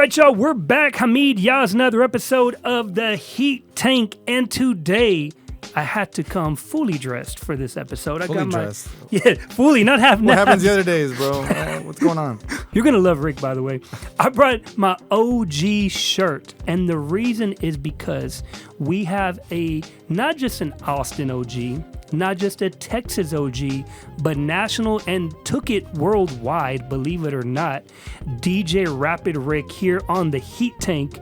right, y'all, we're back. Hamid Yaz, another episode of The Heat Tank. And today, I had to come fully dressed for this episode. I got dressed? Yeah, fully, not half. What happens the other days, bro? What's going on? You're going to love Rick, by the way. I brought my OG shirt. And the reason is because we have not just an Austin OG, not just a Texas OG, but national and took it worldwide, believe it or not, DJ Rapid Rick here on the Heat Tank.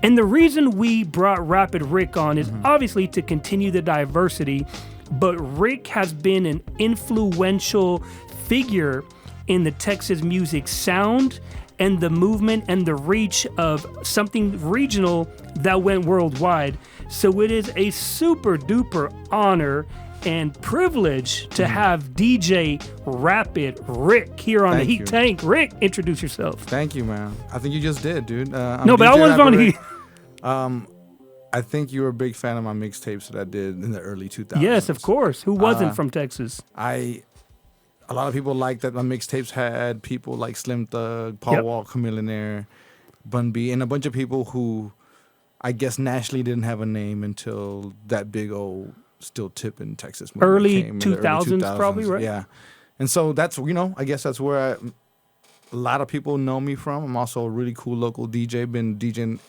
And the reason we brought Rapid Rick on is obviously to continue the diversity, but Rick has been an influential figure in the Texas music sound and the movement and the reach of something regional that went worldwide. So it is a super duper honor and privilege to have DJ Rapid Rick here on the Heat Tank. Rick, introduce yourself. Thank you, man. I think you just did, dude. No, but I was on here. I think you were a big fan of my mixtapes that I did in the early 2000s. Yes, of course. Who wasn't from Texas? A lot of people liked that my mixtapes had people like Slim Thug, Paul Walker Millionaire, Bun B, and a bunch of people who I guess nationally didn't have a name until that big old Still Tippin' Texas movie early came 2000s, probably, right? Yeah. And so that's, I guess that's where a lot of people know me from. I'm also a really cool local DJ, been DJing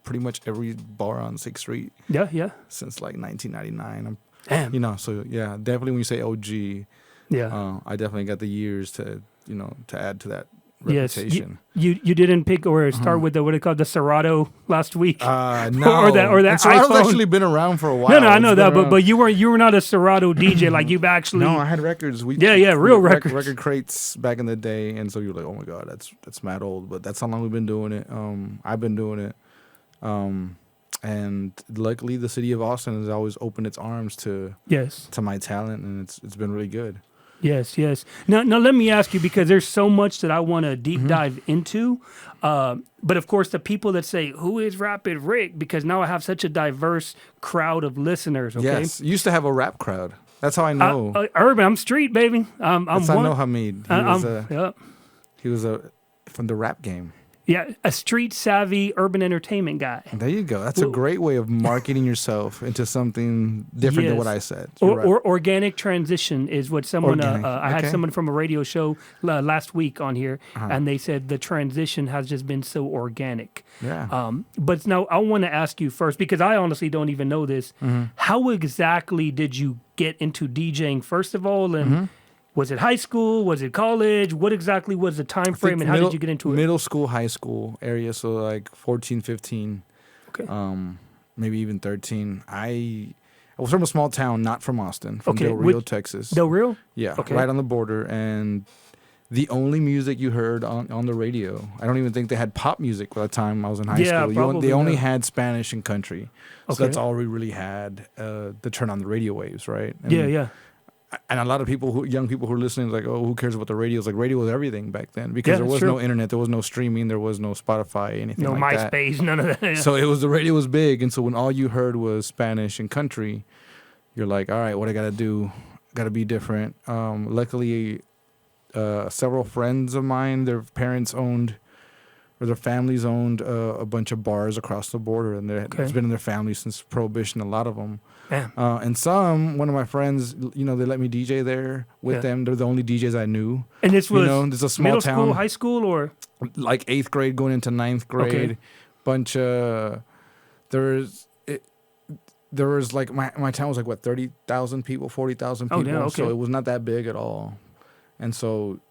pretty much every bar on 6th Street. Yeah. Since like 1999. Damn. So yeah, definitely when you say OG, I definitely got the years to add to that reputation. Yes, you didn't pick or start with what it called the Serato last week. No, or that Serato's iPhone. actually been around for a while. No, I know that, but you were not a Serato DJ like you've actually. No, I had records. Real records. Record crates back in the day, and so you're like, oh my god, that's mad old. But that's how long we've been doing it. I've been doing it, and luckily the city of Austin has always opened its arms to my talent, and it's been really good. Yes. Now let me ask you, because there's so much that I want to deep dive into. But of course, the people that say, who is Rapid Rick? Because now I have such a diverse crowd of listeners. Okay. Yes. You used to have a rap crowd. That's how I know. Urban, I'm street, baby. I know Hamid. He was from the rap game. Yeah, a street savvy urban entertainment guy. There you go. That's a great way of marketing yourself into something different than what I said. Or organic transition is what someone, I had someone from a radio show last week on here, and they said the transition has just been so organic. Yeah. But now I want to ask you first, because I honestly don't even know this. How exactly did you get into DJing, first of all? And was it high school? Was it college? What exactly was the time frame, and how did you get into it? Middle school, high school area, so like 14, 15, maybe even 13. I was from a small town, not from Austin, from Del Rio, Texas. Del Rio? Yeah, right on the border. And the only music you heard on the radio, I don't even think they had pop music by the time I was in high school. They only had Spanish and country. So that's all we really had to turn on the radio waves, right? And and a lot of young people who are listening, like, oh, who cares about the radio? It's like radio was everything back then, because there was no internet, there was no streaming, there was no Spotify, anything like that. No MySpace, none of that. Yeah. So the radio was big, and so when all you heard was Spanish and country, you're like, all right, what I got to do? Got to be different. Luckily, several friends of mine, their parents owned, or their families owned a bunch of bars across the border, and it's been in their family since Prohibition, a lot of them. And one of my friends, they let me DJ there with them. They're the only DJs I knew. And this was there's a small middle town, school, high school, or like 8th grade going into 9th grade. There was like my town was like 30,000 people, 40,000 people. So it was not that big at all. And so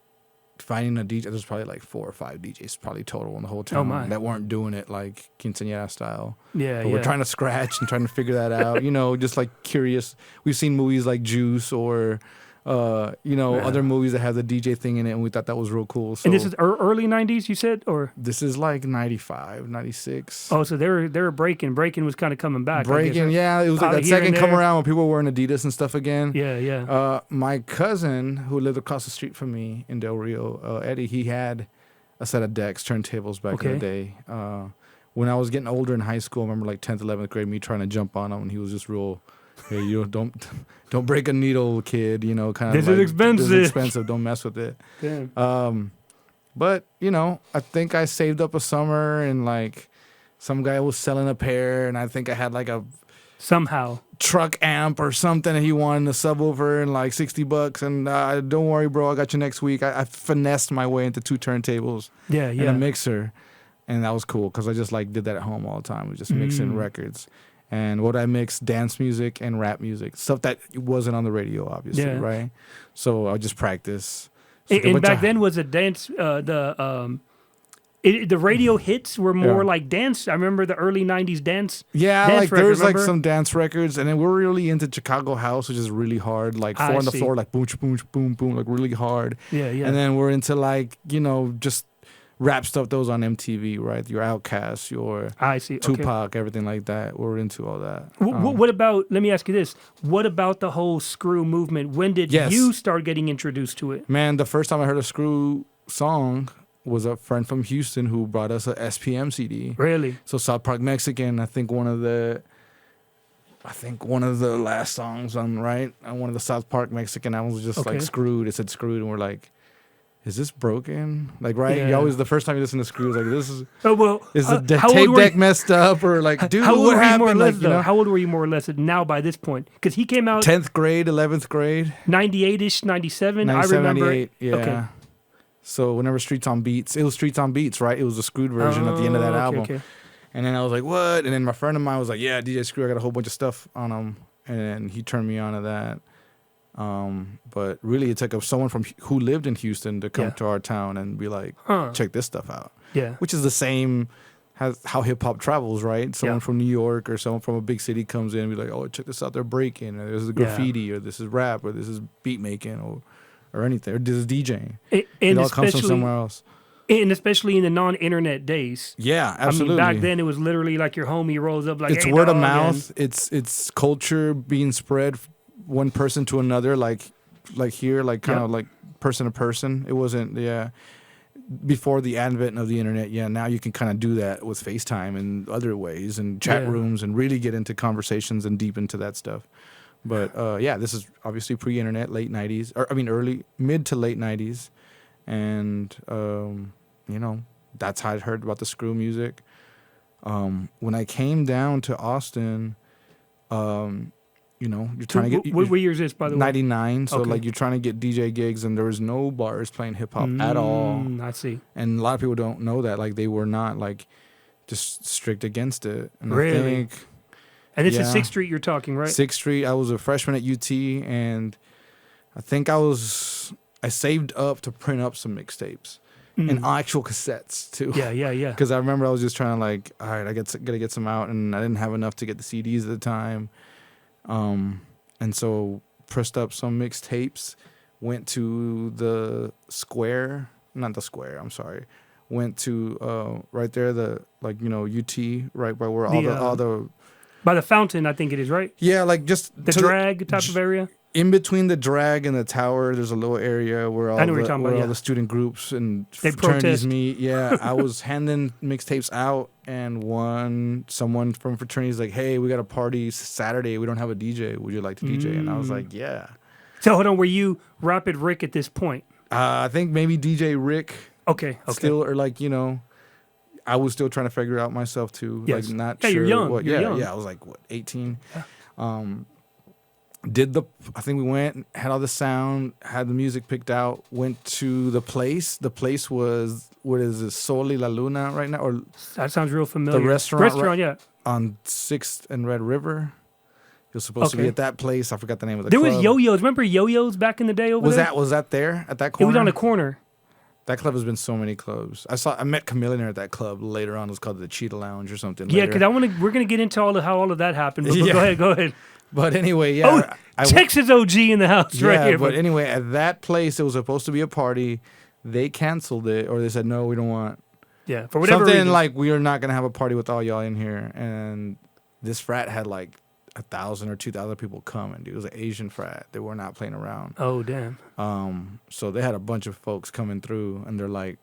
finding a DJ, there's probably like 4 or 5 DJs probably total in the whole town that weren't doing it like quinceañera style. But we're trying to scratch and trying to figure that out, just like curious. We've seen movies like Juice or other movies that have the DJ thing in it, and we thought that was real cool. So, and this is early 90s, you said? Or this is like 95, 96. Oh, so they were breaking. Breaking was kind of coming back. Breaking, yeah. It was like that second come around when people were wearing Adidas and stuff again. Yeah. My cousin, who lived across the street from me in Del Rio, Eddie, he had a set of decks, turntables back in the day. When I was getting older in high school, I remember like 10th, 11th grade, me trying to jump on him, and he was just real... Hey, don't break a needle, kid. Kind of. This is expensive. This is expensive. Don't mess with it. Damn. But, you know, I think I saved up a summer and like some guy was selling a pair and I think I had like a Somehow. truck amp or something and he wanted a subwoofer and like $60 and don't worry, bro, I got you next week. I finessed my way into 2 turntables and a mixer. And that was cool because I just like did that at home all the time. We just mixing records. And what I mixed, dance music and rap music. Stuff that wasn't on the radio, obviously, right? So I just practice. So and back then was a dance, the radio hits were more like dance. I remember the early 90s dance. Yeah, dance like record, there was remember? like some dance records. And then we're really into Chicago house, which is really hard. Like 4 on the floor, like boom, boom, boom, boom, like really hard. Yeah, yeah. And then we're into like, you know, just rap stuff that was on MTV, right? Your Outkast, your Tupac, everything like that. We're into all that. What about, let me ask you this. What about the whole Screw movement? When did you start getting introduced to it? Man, the first time I heard a Screw song was a friend from Houston who brought us a SPM CD. Really? So South Park Mexican, I think one of the last songs on, right? On one of the South Park Mexican albums was just like Screwed. It said Screwed and we're like, is this broken? Like, right? Yeah. You always, the first time you listen to Screw, like, this is, is the how tape old were deck you- messed up? Or like, dude, How old what were you more or happened? less, Like, you though? know, How old were you more or less now by this point? Because he came out 10th grade, 11th grade. 98-ish, 97. 97, I remember. 98, yeah. Okay. So whenever Streets on Beats, it was Streets on Beats, right? It was the Screwed version at the end of that album. Okay. And then I was like, what? And then my friend of mine was like, yeah, DJ Screw, I got a whole bunch of stuff on him. And he turned me on to that. But really, it took someone who lived in Houston to come to our town and be like, check this stuff out. Yeah. Which is the same as how hip hop travels, right? Someone from New York or someone from a big city comes in and be like, oh, check this out, they're breaking, or this is graffiti, or this is rap, or this is beat making, or anything, or this is DJing. It all comes from somewhere else. And especially in the non-internet days. Yeah, absolutely. I mean, back then it was literally like your homie rolls up like, it's hey, word of dog, mouth. It's culture being spread one person to another, like here, like kind of like person to person. It wasn't, before the advent of the internet. Yeah, now you can kind of do that with FaceTime and other ways and chat rooms and really get into conversations and deep into that stuff. But this is obviously pre-internet, late 90s, or I mean mid to late 90s. And, you know, that's how I heard about the Screw music. When I came down to Austin, you know, you're trying to get... What year is this, by the way? 99. So, like, you're trying to get DJ gigs, and there was no bars playing hip-hop at all. I see. And a lot of people don't know that. Like, they were not, like, just strict against it. And really? I think... And this is 6th Street you're talking, right? 6th Street. I was a freshman at UT, and I think I saved up to print up some mixtapes and actual cassettes too. Yeah. Because I remember I was just trying to like, all right, gotta get some out, and I didn't have enough to get the CDs at the time. And so pressed up some mixtapes, went to the square, not the square, I'm sorry. Went to right there, the like, you know, UT, right by where all the by the fountain, I think it is, right? Yeah, like just the drag type of area. In between the drag and the tower, there's a little area where all the student groups and fraternities meet. Yeah, I was handing mixtapes out, and someone from fraternities like, "Hey, we got a party Saturday. We don't have a DJ. Would you like to DJ?" And I was like, "Yeah." So hold on, were you Rapid Rick at this point? I think maybe DJ Rick. Okay. Still, or like, you know, I was still trying to figure out myself too. Yes. Like not sure. You're young. What, you're young. Yeah. I was like 18. Yeah. I think we went, had all the sound, had the music picked out, went to the place. The place was, what is it, Sol y la Luna right now? Or that sounds real familiar. The restaurant yeah. On 6th and Red River. It was supposed to be at that place. I forgot the name of the club. There was Yo-Yo's. Remember Yo-Yo's back in the day over there? Was that there at that corner? It was on the corner. That club has been so many clubs. I met Chameleon at that club later on. It was called the Cheetah Lounge or something. Yeah, because we're gonna get into how all of that happened. But go ahead. But anyway, yeah. Texas OG in the house right here. But anyway, at that place, it was supposed to be a party. They canceled it, or they said, no, we don't want. Yeah, for whatever something reason. like, we are not going to have a party with all y'all in here. And this frat had like 1,000 or 2,000 people coming, dude. It was an Asian frat. They were not playing around. Oh, damn. So they had a bunch of folks coming through, and they're like,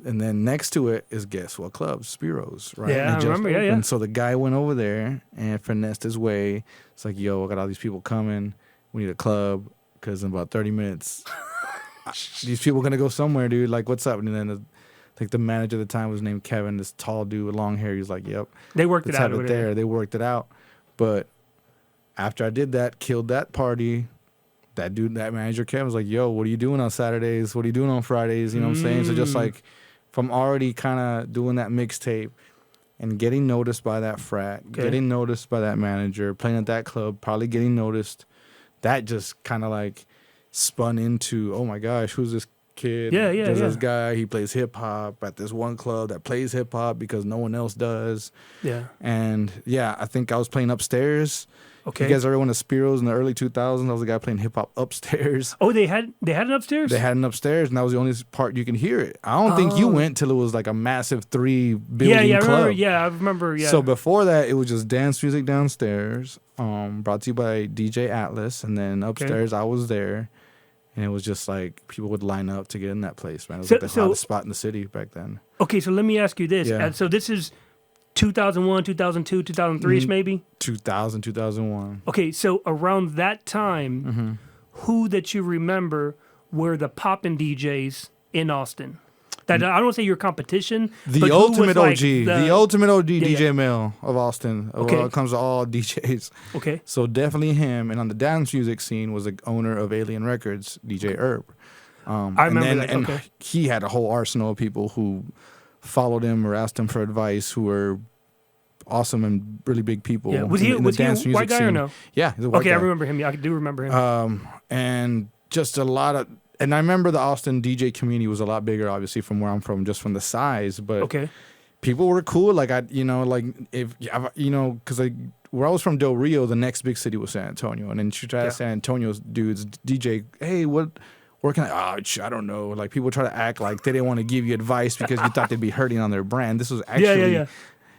and then next to it is, guess what club? Spiro's, right? Yeah, I remember, yeah. And so the guy went over there and finessed his way. It's like, yo, I got all these people coming. We need a club, because in about 30 minutes, these people gonna go somewhere, dude. Like, what's up? And then the manager at the time was named Kevin, this tall dude with long hair. He was like, yep. They worked it let's out have over it there. there. They worked it out. But after I did that, killed that party, that manager Kevin was like, yo, what are you doing on Saturdays? What are you doing on Fridays? You know what I'm saying? So just like from already kind of doing that mixtape and getting noticed by that frat, getting noticed by that manager, playing at that club, probably getting noticed, that just kind of like spun into, oh my gosh, who's this kid? There's this guy, he plays hip hop at this one club that plays hip hop because no one else does. Yeah. And yeah, I think I was playing upstairs. Okay. You guys ever went to Spiro's in the early 2000s? I was the guy playing hip hop upstairs. Oh, they had an upstairs? They had an upstairs, and that was the only part you can hear it. I don't think you went till it was like a massive 3-building club. I remember. Yeah. So before that, it was just dance music downstairs, brought to you by DJ Atlas, and then upstairs I was there, and it was just like people would line up to get in that place, man. It was like the hottest spot in the city back then. Okay, so let me ask you this. Yeah. So this is 2001, 2002, 2003-ish maybe? 2000, 2001. Okay, so around that time, who that you remember were the poppin' DJs in Austin? That I don't want to say your competition. The but ultimate who was OG. like The ultimate OG DJ male of Austin. Okay. When it comes to all DJs. Okay. So definitely him. And on the dance music scene was the owner of Alien Records, DJ Herb. I remember that. And Okay. he had a whole arsenal of people who followed him or asked him for advice, who were awesome and really big people. Yeah. Was he a white guy or no? Yeah, he's a white guy. I remember him. Yeah, I do remember him. And just a lot of, and I remember the Austin DJ community was a lot bigger, obviously, from where I'm from, just from the size. But people were cool. Like because where I was from, Del Rio, the next big city was San Antonio, and then you try to San Antonio's dudes DJ, hey, where can I don't know. Like people try to act like they didn't want to give you advice because you thought they'd be hurting on their brand. This was actually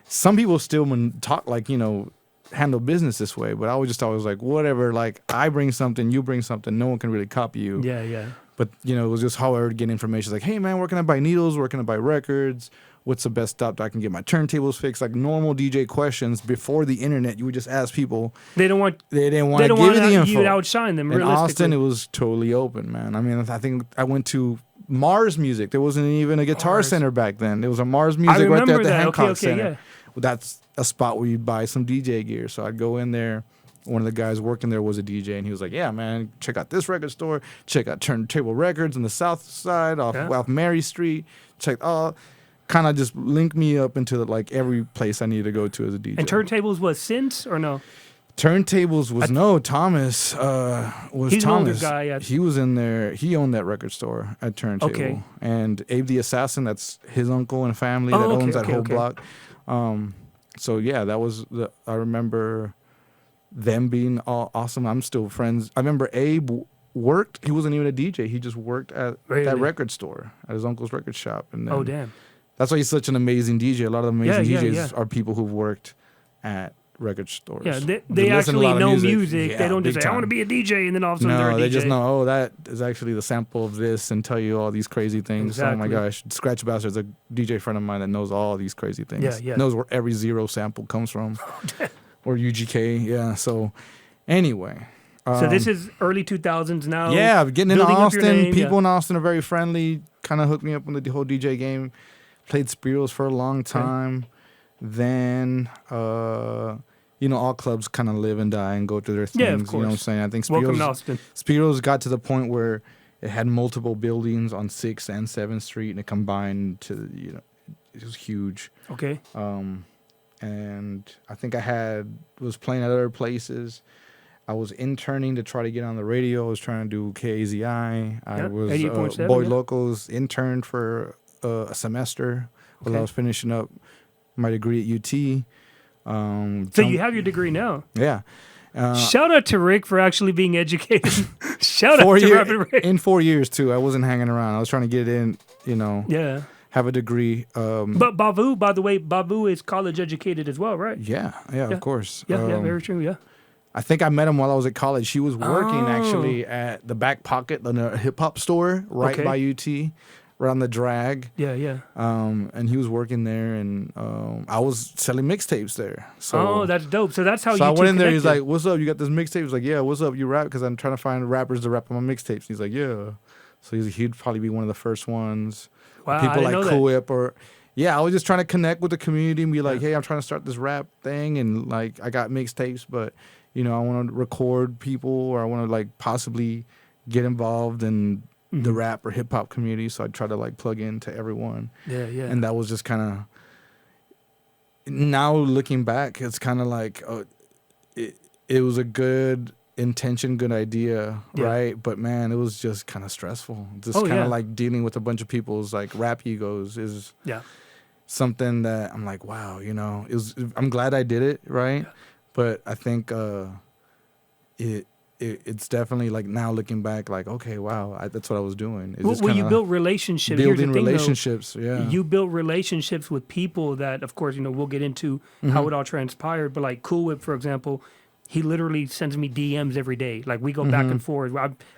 some people still talk like, handle business this way, but I was just always like, whatever, like I bring something, you bring something, no one can really copy you. Yeah. But it was just how I would get information. Like, hey man, where can I buy needles? Where can I buy records? What's the best stop that I can get my turntables fixed? Like normal DJ questions before the internet, you would just ask people. They didn't want to give you the info. You to outshine them. In Austin, it was totally open, man. I mean, I think I went to Mars Music. There wasn't even a Guitar Center back then. There was a Mars Music right there at the Hancock Center. Yeah. Well, that's a spot where you'd buy some DJ gear. So I'd go in there. One of the guys working there was a DJ, and he was like, yeah, man, check out this record store. Check out Turntable Records on the south side off Mary Street. Kind of just linked me up into like every place I needed to go to as a DJ. And Turntables was Synths or no? Turntables was Thomas. He's Thomas. an older guy. Yeah. He was in there. He owned that record store at Turntable. Okay. And Abe the Assassin, that's his uncle and family that owns that whole block. So yeah, that was I remember them being all awesome. I'm still friends. I remember Abe worked. He wasn't even a DJ. He just worked at that record store at his uncle's record shop. And then, damn. That's why he's such an amazing DJ. A lot of amazing DJs are people who've worked at record stores. Yeah, they actually know music. Yeah, they don't just say, I want to be a DJ, and then all of a sudden they're a DJ. No, they just know, that is actually the sample of this and tell you all these crazy things. Exactly. Oh my gosh. Scratch Bastard's a DJ friend of mine that knows all these crazy things. Yeah. Knows where every zero sample comes from. Or UGK. Yeah, so anyway. So this is early 2000s now. Yeah, getting into Austin. People in Austin are very friendly. Kind of hooked me up on the whole DJ game. Played Spiro's for a long time. Then, all clubs kind of live and die and go through their things. Yeah, of course. You know what I'm saying? I think Welcome to Austin. Spiro's got to the point where it had multiple buildings on 6th and 7th Street, and it combined to, it was huge. Okay. And I think was playing at other places. I was interning to try to get on the radio. I was trying to do KAZI. I was Boy Locals, interned for a semester while I was finishing up my degree at UT. So you have your degree now? Yeah. Shout out to Rick for actually being educated. Shout out to Robert Rick. In 4 years, too. I wasn't hanging around. I was trying to get in, Yeah. Have a degree. But Babu, by the way, Babu is college educated as well, right? Yeah, of course. Yeah, very true, yeah. I think I met him while I was at college. He was working actually at the Back Pocket, the hip-hop store right by UT. Right on the drag. Yeah. And he was working there, and I was selling mixtapes there. So, that's dope. So that's how you. So I went in there. He's like, "What's up? You got this mixtape?" He's like, "Yeah, what's up? You rap?" Because I'm trying to find rappers to rap on my mixtapes. He's like, "Yeah." So he'd probably be one of the first ones. Wow, I People didn't like know that. Cool Whip or I was just trying to connect with the community and be like, hey, I'm trying to start this rap thing, and like I got mixtapes, but I want to record people, or I want to like possibly get involved in the rap or hip hop community. So I try to like plug into everyone. Yeah, yeah. And that was just kind of, now looking back, it's kind of like it was a good intention, good idea, right? But man, it was just kind of stressful. Just kind of like dealing with a bunch of people's like rap egos is something that I'm like, wow, it was. I'm glad I did it, right? Yeah. But I think it's definitely like, now looking back, like, okay, wow, that's what I was doing. It's well, you built relationships. Building relationships, yeah. You built relationships with people that, of course, we'll get into how it all transpired. But like Cool Whip, for example, he literally sends me DMs every day. Like we go back and forth.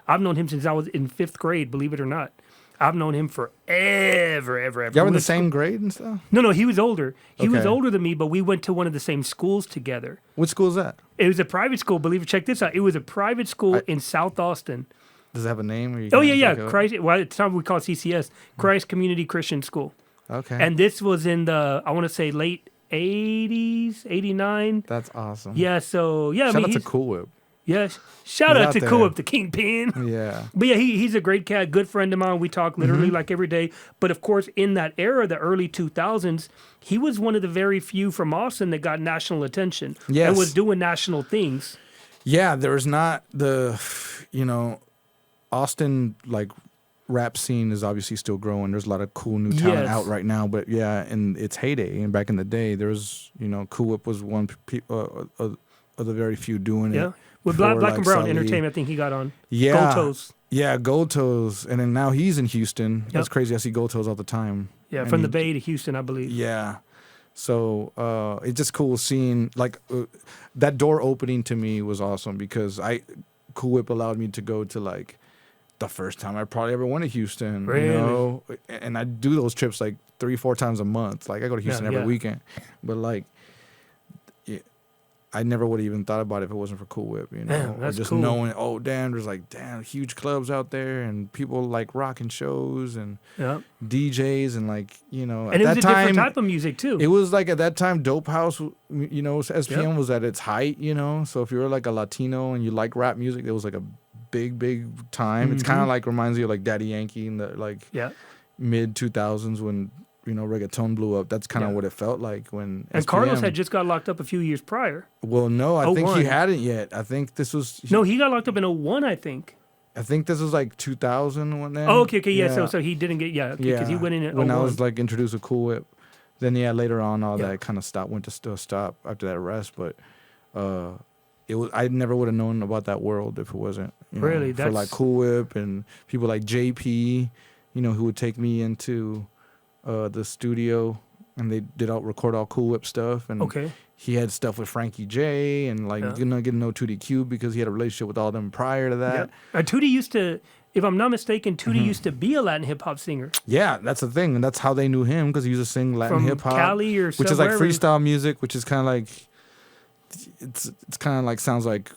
I've known him since I was in 5th grade, believe it or not. I've known him forever. Y'all were in the same grade and stuff? No, he was older. He was older than me, but we went to one of the same schools together. What school is that? It was a private school. Believe it. Check this out. It was a private school in South Austin. Does it have a name? Christ. Well, it's not what we call it, CCS. Christ Community Christian School. Okay. And this was in I want to say late 80s, 89. That's awesome. Yeah. So Shout out to Cool Whip. Yes. Shout out to Cool Whip, the Kingpin. Yeah. But yeah, he's a great cat, good friend of mine. We talk literally like every day. But of course, in that era, the early 2000s, he was one of the very few from Austin that got national attention. Yes. And was doing national things. Yeah, there was not the, Austin, like, rap scene is obviously still growing. There's a lot of cool new talent out right now. But yeah, in its heyday, and back in the day, there was, Cool Whip was one of the very few doing it. With Black and Brown Entertainment, I think he got on. Yeah. Gold Toes. Yeah, Gold Toes. And then now he's in Houston. That's crazy. I see Gold Toes all the time. Yeah, from the Bay to Houston, I believe. Yeah. So it's just cool seeing, like, that door opening to me was awesome, because Cool Whip allowed me to go to, like, the first time I probably ever went to Houston. Really? And I do those trips, like, 3-4 times a month. Like, I go to Houston every weekend. But, like, I never would have even thought about it if it wasn't for Cool Whip, Damn, that's or just cool. knowing, there's like, huge clubs out there, and people like rocking shows and DJs, and like, and at it was that a time, different type of music too. It was like, at that time, Dope House, SPM was at its height, So if you were like a Latino and you like rap music, it was like a big time. It's kind of like, reminds you of like Daddy Yankee in the like mid 2000s when reggaeton blew up. That's kind of what it felt like when. And SPM, Carlos had just got locked up a few years prior. Well, no, I think he hadn't yet. I think this was. No, he got locked up in 01, I think. I think this was like 2000 when then. Oh, okay, yeah. So he didn't get because he went in at 01. When I was like introduced to Cool Whip, then later on all that kind of went to still stop after that arrest, but it was, I never would have known about that world if it wasn't really for like Cool Whip and people like JP, who would take me into the studio, and they record all Cool Whip stuff, and he had stuff with Frankie J, and like get to know 2D Cube because he had a relationship with all them prior to that. Yeah. 2D used to, if I'm not mistaken, 2D used to be a Latin hip hop singer. Yeah, that's the thing, and that's how they knew him, because he used to sing Latin hip hop, Cali or which is like freestyle music, which is kind of like it's kind of like sounds like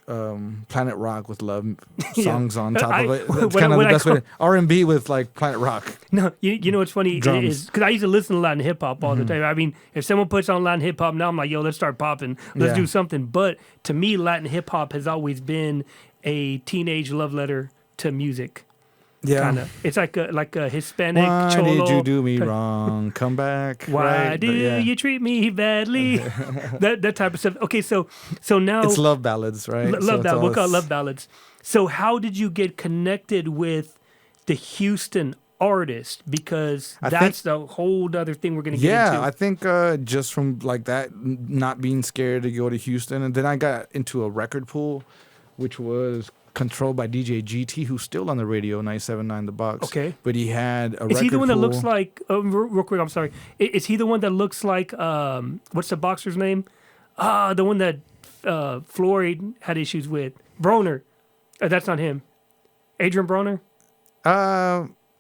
Planet Rock with love songs on top of it. That's kind of the best way. R&B with like Planet Rock. No, you know what's funny is because I used to listen to Latin hip hop all the time. I mean, if someone puts on Latin hip hop now, I'm like, yo, let's start popping. Let's do something. But to me, Latin hip hop has always been a teenage love letter to music. Yeah, kinda. It's like a Hispanic. Why cholo. did you do me wrong? Come back. Why do you treat me badly? that type of stuff. Okay, so now it's love ballads, right? Love ballads. We'll call it love ballads. So how did you get connected with the Houston artist? Because that's the whole other thing we're going to get into. Yeah, I think just from like that, not being scared to go to Houston, and then I got into a record pool, which was controlled by DJ GT, who's still on the radio, 97.9 The Box. Okay. But he had a record pool. Is he the one that looks like, real quick, I'm sorry. Is he the one that looks like, what's the boxer's name? The one that Floyd had issues with. Broner. That's not him. Adrian Broner?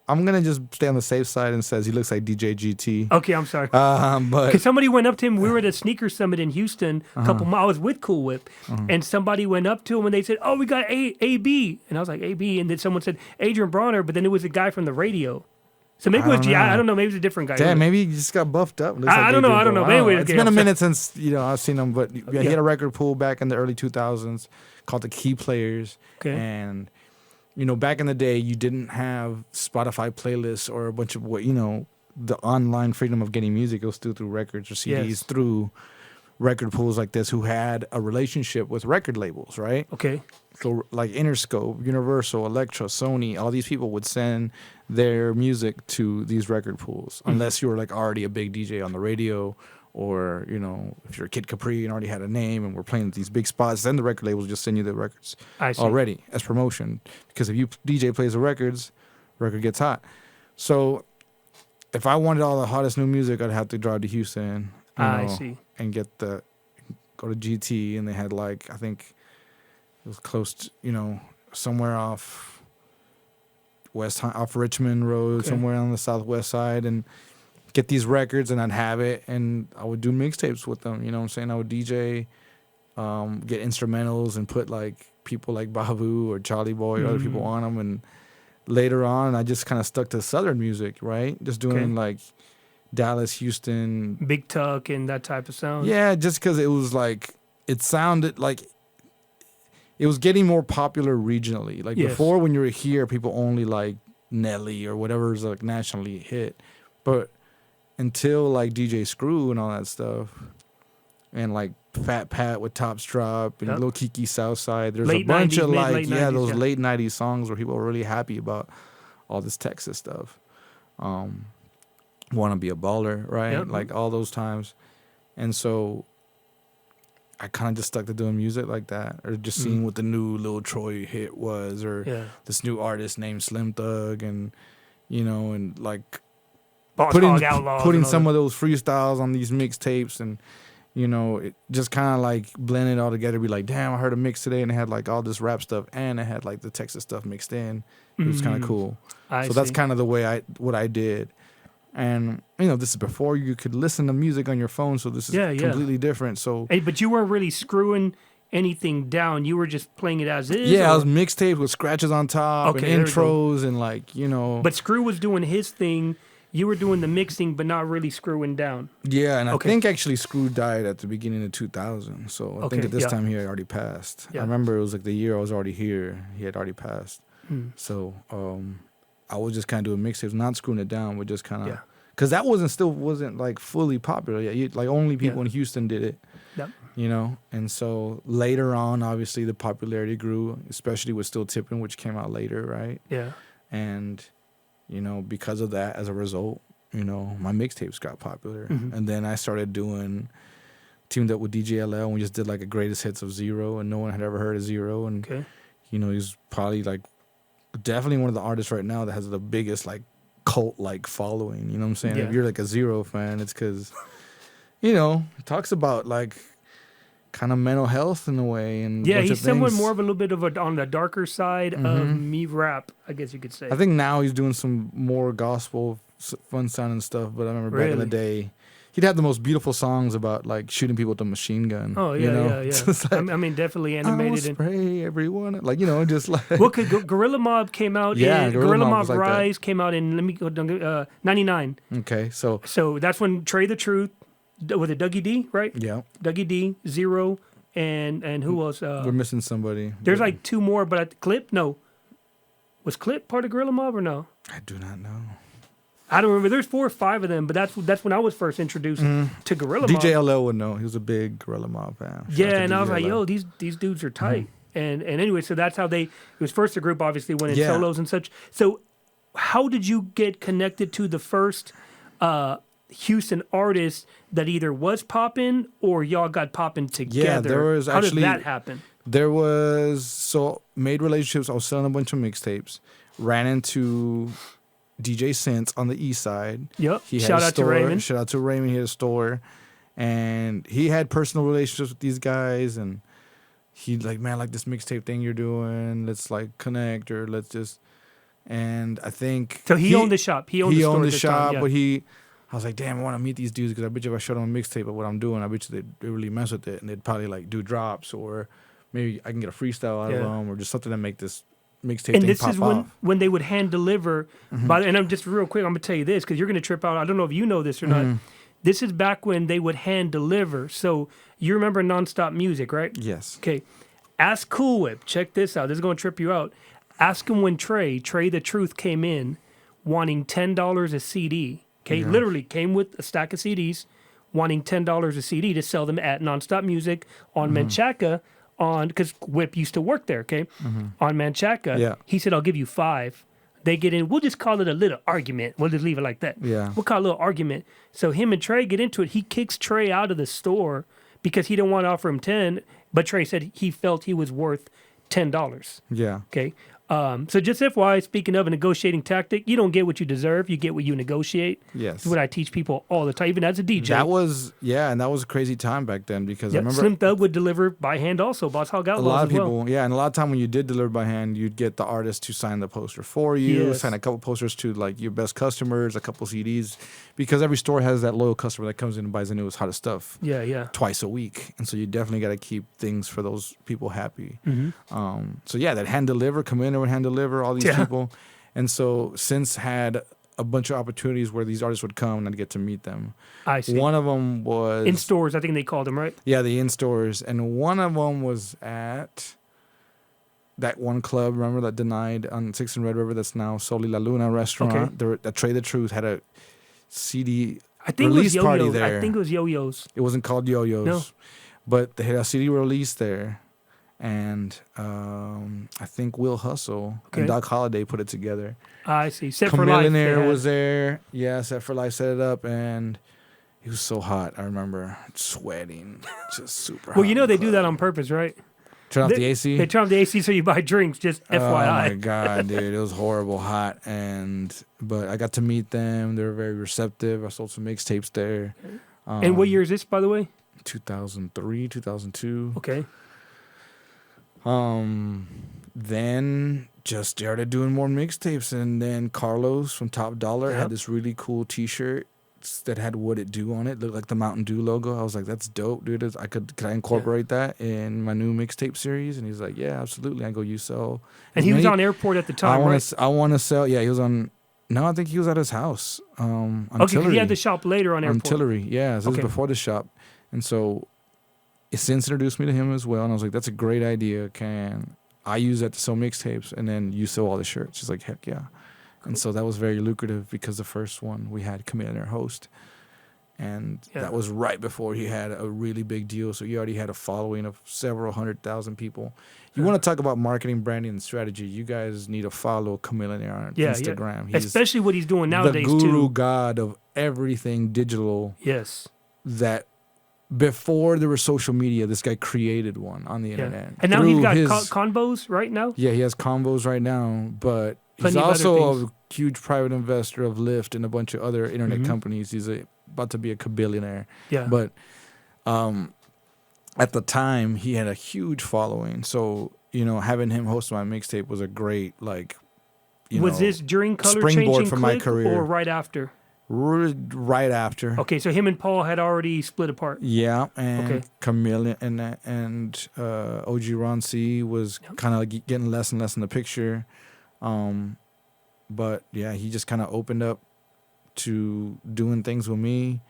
I'm gonna just stay on the safe side and says he looks like DJ GT. Okay, I'm sorry. But Because somebody went up to him. We were at a sneaker summit in Houston a couple miles. I was with Cool Whip, and somebody went up to him and they said, "Oh, we got AB," and I was like, "AB," and then someone said Adrian Bronner, but then it was a guy from the radio. So maybe it was I don't know. Maybe it was a different guy. Damn, maybe he just got buffed up. I don't know. But anyway, it's been a minute since I've seen him. But yeah, he had a record pool back in the early 2000s called the Key Players. Okay. And back in the day, you didn't have Spotify playlists or a bunch of the online freedom of getting music. It was still through records or CDs through record pools like this who had a relationship with record labels, right? Okay. So like Interscope, Universal, Elektra, Sony, all these people would send their music to these record pools, unless you were like already a big DJ on the radio, or if you're a Kid Capri and already had a name and we're playing at these big spots, then the record labels just send you the records already as promotion. Because if you DJ plays the record gets hot. So if I wanted all the hottest new music, I'd have to drive to Houston, and go to GT, and they had like, I think it was close to, somewhere off Richmond Road, somewhere on the southwest side, and get these records, and I'd have it, and I would do mixtapes with them. You know what I'm saying? I would DJ, get instrumentals, and put like people like Babu or Charlie Boy or other people on them. And later on, I just kind of stuck to Southern music, right? Just doing like Dallas, Houston, Big Tuck, and that type of sound. Yeah, just because it was like, it sounded like it was getting more popular regionally. Like before, when you were here, people only like Nelly or whatever's like nationally hit. But until like DJ Screw and all that stuff, and like Fat Pat with Tops Drop and Lil Kiki Southside, there's a bunch of like those late 90s songs where people are really happy about all this Texas stuff. Want to Be a Baller, right? Like all those times. And so I kind of just stuck to doing music like that, or just seeing what the new Lil Troy hit was, or this new artist named Slim Thug, and and like putting some of those freestyles on these mixtapes, and it just kind of like blend it all together. Be like, damn, I heard a mix today, and it had like all this rap stuff, and it had like the Texas stuff mixed in. It was kind of cool. So that's kind of the way what I did. And this is before you could listen to music on your phone, so this is completely different. So, but you weren't really screwing anything down; you were just playing it as is. Yeah, I was mixtapes with scratches on top and intros, and like But Screw was doing his thing. You were doing the mixing, but not really screwing down. Yeah, and I think actually Screw died at the beginning of 2000. So I think at this time he had already passed. I remember it was like the year I was already here. He had already passed. So I was just kind of doing mixtapes, not screwing it down, but just kind of because that wasn't like fully popular yet. Like only people in Houston did it. Yep. And so later on, obviously the popularity grew, especially with Still Tippin', which came out later, right? Yeah. And because of that, as a result, my mixtapes got popular, and then I started teamed up with DJ LL, and we just did like a greatest hits of Zero, and no one had ever heard of Zero, and he's probably like definitely one of the artists right now that has the biggest like cult like following. You know what I'm saying? If you're like a Zero fan, it's because it talks about like kind of mental health in a way, and he's somewhat more of a little bit of on the darker side of me rap, I guess you could say. I think now he's doing some more gospel fun sounding stuff, but I remember back in the day he'd have the most beautiful songs about like shooting people with a machine gun. Oh yeah. So like, I mean, definitely animated. I will spray everyone, like just like. Well, Gorilla Mob came out. Gorilla Mob like Rise came out in 99. Okay, so that's when Trey the Truth. Was it Dougie D, right? Yeah. Dougie D, Zero, and who else? We're missing somebody. There's like two more, but Clip? No. Was Clip part of Gorilla Mob or no? I do not know. I don't remember. There's 4 or 5 of them, but that's when I was first introduced to Gorilla Mob. DJ LL would know. He was a big Gorilla Mob fan. And I was like, yo, these dudes are tight. And anyway, so that's how it was first the group obviously went in solos and such. So how did you get connected to the first Houston artist that either was popping or y'all got popping together? Yeah, there was actually. How did that happen? There was, made relationships. I was selling a bunch of mixtapes. Ran into DJ Sense on the east side. Yep. Shout out to Raymond. Shout out to Raymond. He had a store. And he had personal relationships with these guys. And he like, man, like this mixtape thing you're doing. Let's like connect, or let's just, And I think So he owned the shop. He owned the store at the shop, time, yeah. but I was like, damn, I want to meet these dudes because I bet you if I showed them a mixtape of what I'm doing, I bet you they'd really mess with it and they'd probably like do drops or maybe I can get a freestyle out of them or just something to make this mixtape thing pop off. And this is when they would hand deliver. And I'm just real quick, I'm going to tell you this because you're going to trip out. I don't know if you know this or not. This is back when they would hand deliver. So you remember Nonstop Music, right? Yes. Okay. Ask Cool Whip. Check this out. This is going to trip you out. Ask him when Trey the Truth came in wanting $10 a CD. Okay. Yeah. Literally came with a stack of CDs wanting $10 a CD to sell them at Nonstop Music on Menchaca because Whip used to work there, okay? On Menchaca. Yeah. He said, I'll give you 5. They get in. We'll just call it a little argument. We'll just leave it like that. Yeah. We'll call it a little argument. So him and Trey get into it. He kicks Trey out of the store because he didn't want to offer him 10, but Trey said he felt he was worth $10. Yeah. Okay. So just FYI, speaking of a negotiating tactic, you don't get what you deserve. You get what you negotiate. Yes. It's what I teach people all the time, even as a DJ. That was, and that was a crazy time back then because I remember Slim Thug would deliver by hand also. Boss Hog Outlaws a lot of as people, well. and a lot of time when you did deliver by hand, you'd get the artist to sign the poster for you, Yes. sign a couple posters to like your best customers, a couple CDs, because every store has that loyal customer that comes in and buys the newest, hottest stuff Yeah. twice a week, and so you definitely got to keep things for those people happy. Mm-hmm. So yeah, that hand deliver, come in and hand deliver all these people, and so since had a bunch of opportunities where these artists would come and I'd get to meet them. I see. One of them was In stores, I think they called them, right? Yeah, the in stores, and one of them was at that one club. Remember that denied on 6th and Red River? That's now solely La Luna restaurant. Okay. That Trey the Truth had a CD I think it release was party Yo-Yo's. there. I think it was Yo-Yo's. It wasn't called Yo-Yo's, No. but they had a CD release there, and I think Will Hustle and Doc Holliday put it together. I see. Set for Life. Chameleonaire was there. Yeah, Set for Life set it up, and he was so hot. I remember sweating, just super hot. Well, you know in the they do that club. on purpose, right? Turn off the AC. They turn off the AC so you buy drinks. Just FYI. Oh my god, dude, it was horrible hot, but I got to meet them. They were very receptive. I sold some mixtapes there. And what year is this, by the way? 2003, 2002. Okay. Then just started doing more mixtapes, and then Carlos from Top Dollar had this really cool T-shirt that had What It Do on it, looked like the Mountain Dew logo. I was like, that's dope, dude. Could I incorporate that in my new mixtape series? And he's like, yeah, absolutely. I go, you sell. And he was on Airport at the time, right? I want to sell. Yeah, he was on. No, I think he was at his house. On Okay, 'cause Tillery. he had the shop later on On Airport. Tillery, yeah. So this Okay. was before the shop, and so it since introduced me to him as well. And I was like, that's a great idea. Can I use that to sell mixtapes, and then you sell all the shirts? He's like, heck yeah. And so that was very lucrative because the first one we had Chameleonaire host. And that was right before he had a really big deal. So he already had a following of several 100,000 people. You want to talk about marketing, branding, and strategy, you guys need to follow Chameleonaire on Instagram. Yeah. Especially what he's doing nowadays, the guru too. god of everything digital. Yes. That before there was social media, this guy created one on the internet. And now he's got convos right now? Yeah, he has combos right now, but Plenty he's of other also things. a huge private investor of Lyft and a bunch of other internet companies. He's about to be a billionaire. Yeah. But at the time, he had a huge following. So, having him host my mixtape was a great, was this during Color springboard Changing for my Click career. or right after? Right after. Okay, so him and Paul had already split apart. Yeah, and Chameleon and OG Ron C was kind of getting less and less in the picture. But yeah, he just kind of opened up to doing things with me.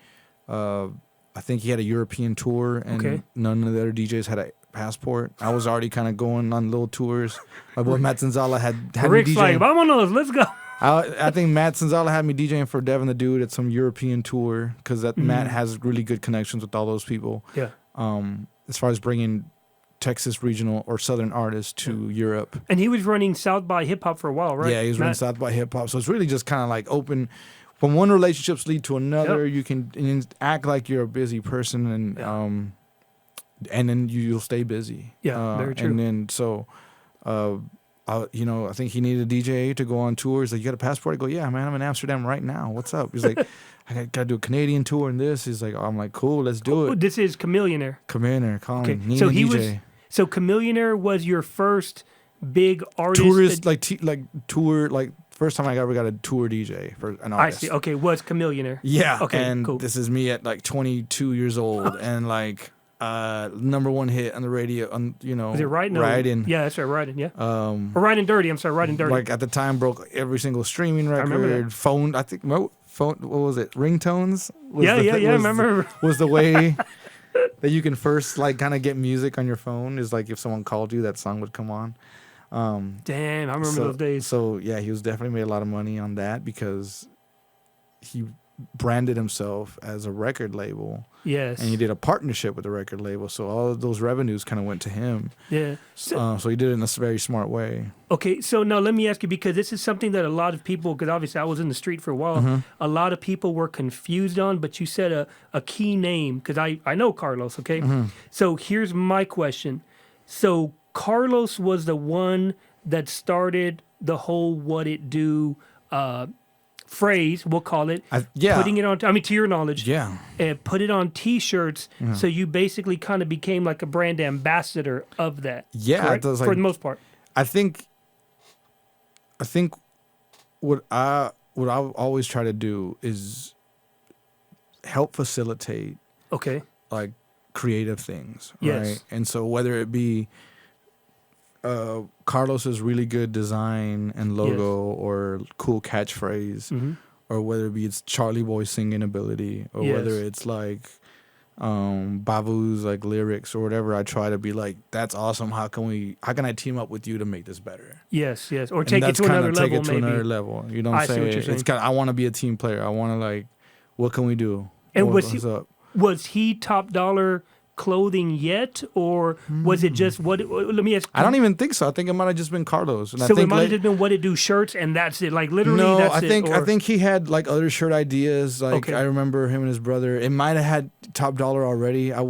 I think he had a European tour, and none of the other DJs had a passport. I was already kind of going on little tours. My boy Matt Zanzala had Rick's me like, DJing. vámonos, let's go. I think Matt Zanzala had me DJing for Devin the Dude at some European tour because Matt has really good connections with all those people. Yeah. As far as bringing Texas regional or Southern artists to Europe. And he was running South by Hip Hop for a while, right? Yeah, he was running South by Hip Hop. So it's really just kind of like open. From one relationships lead to another. You can act like you're a busy person, and then you'll stay busy. Yeah, very true. And then so, I think he needed a DJ to go on tour. He's like, "You got a passport?" I go, "Yeah, man, I'm in Amsterdam right now. What's up?" He's like, "I got to do a Canadian tour and this." He's like, I'm like, "Cool, let's do it." This is Chameleonaire. Chameleonaire, call me. Need So a he DJ. So Chameleonaire was your first big artist. Tourist, tour, first time I ever got a tour DJ for an I artist. see. Okay, was Chameleonaire. Yeah. Okay, and cool. this is me at like 22 years old and like number one hit on the radio on Was it Right? No. Riding. Yeah, that's right, Riding, yeah. Or Riding Dirty, I'm sorry, Riding Dirty. Like at the time broke every single streaming remember record, that. phone, I think phone, what was it? Ringtones? Was yeah, I remember. Was the way that you can first like kind of get music on your phone is like if someone called you, that song would come on. Damn, I remember those days. So yeah, he was definitely made a lot of money on that because he branded himself as a record label. Yes. And he did a partnership with the record label, so all of those revenues kind of went to him. Yeah. So he did it in a very smart way. Okay, so now let me ask you, because this is something that a lot of people, because obviously I was in the street for a while, a lot of people were confused on, but you said a key name, because I know Carlos, okay? So here's my question. So Carlos was the one that started the whole what it do phrase, we'll call it, putting it on, to your knowledge, put it on T-shirts, so you basically kind of became like a brand ambassador of that. Yeah, correct? like, for the most part. I think what I always try to do is help facilitate like creative things, right? And so whether it be Carlos's really good design and logo or cool catchphrase, or whether it be it's Charlie Boy's singing ability, or whether it's like Babu's like lyrics or whatever, I try to be like, that's awesome. How can I team up with you to make this better? Yes. Or take it to another level, take it to another level. You know what I'm saying? See what you're saying. It's I want to be a team player. I want to like, what can we do? And was he top dollar clothing yet, or was it just what? Let me ask. I don't even think so. I think it might have just been Carlos. And so I think it might have just been what it do shirts, and that's it. Like literally, no, that's I think he had like other shirt ideas. Like I remember him and his brother. It might have had top dollar already. I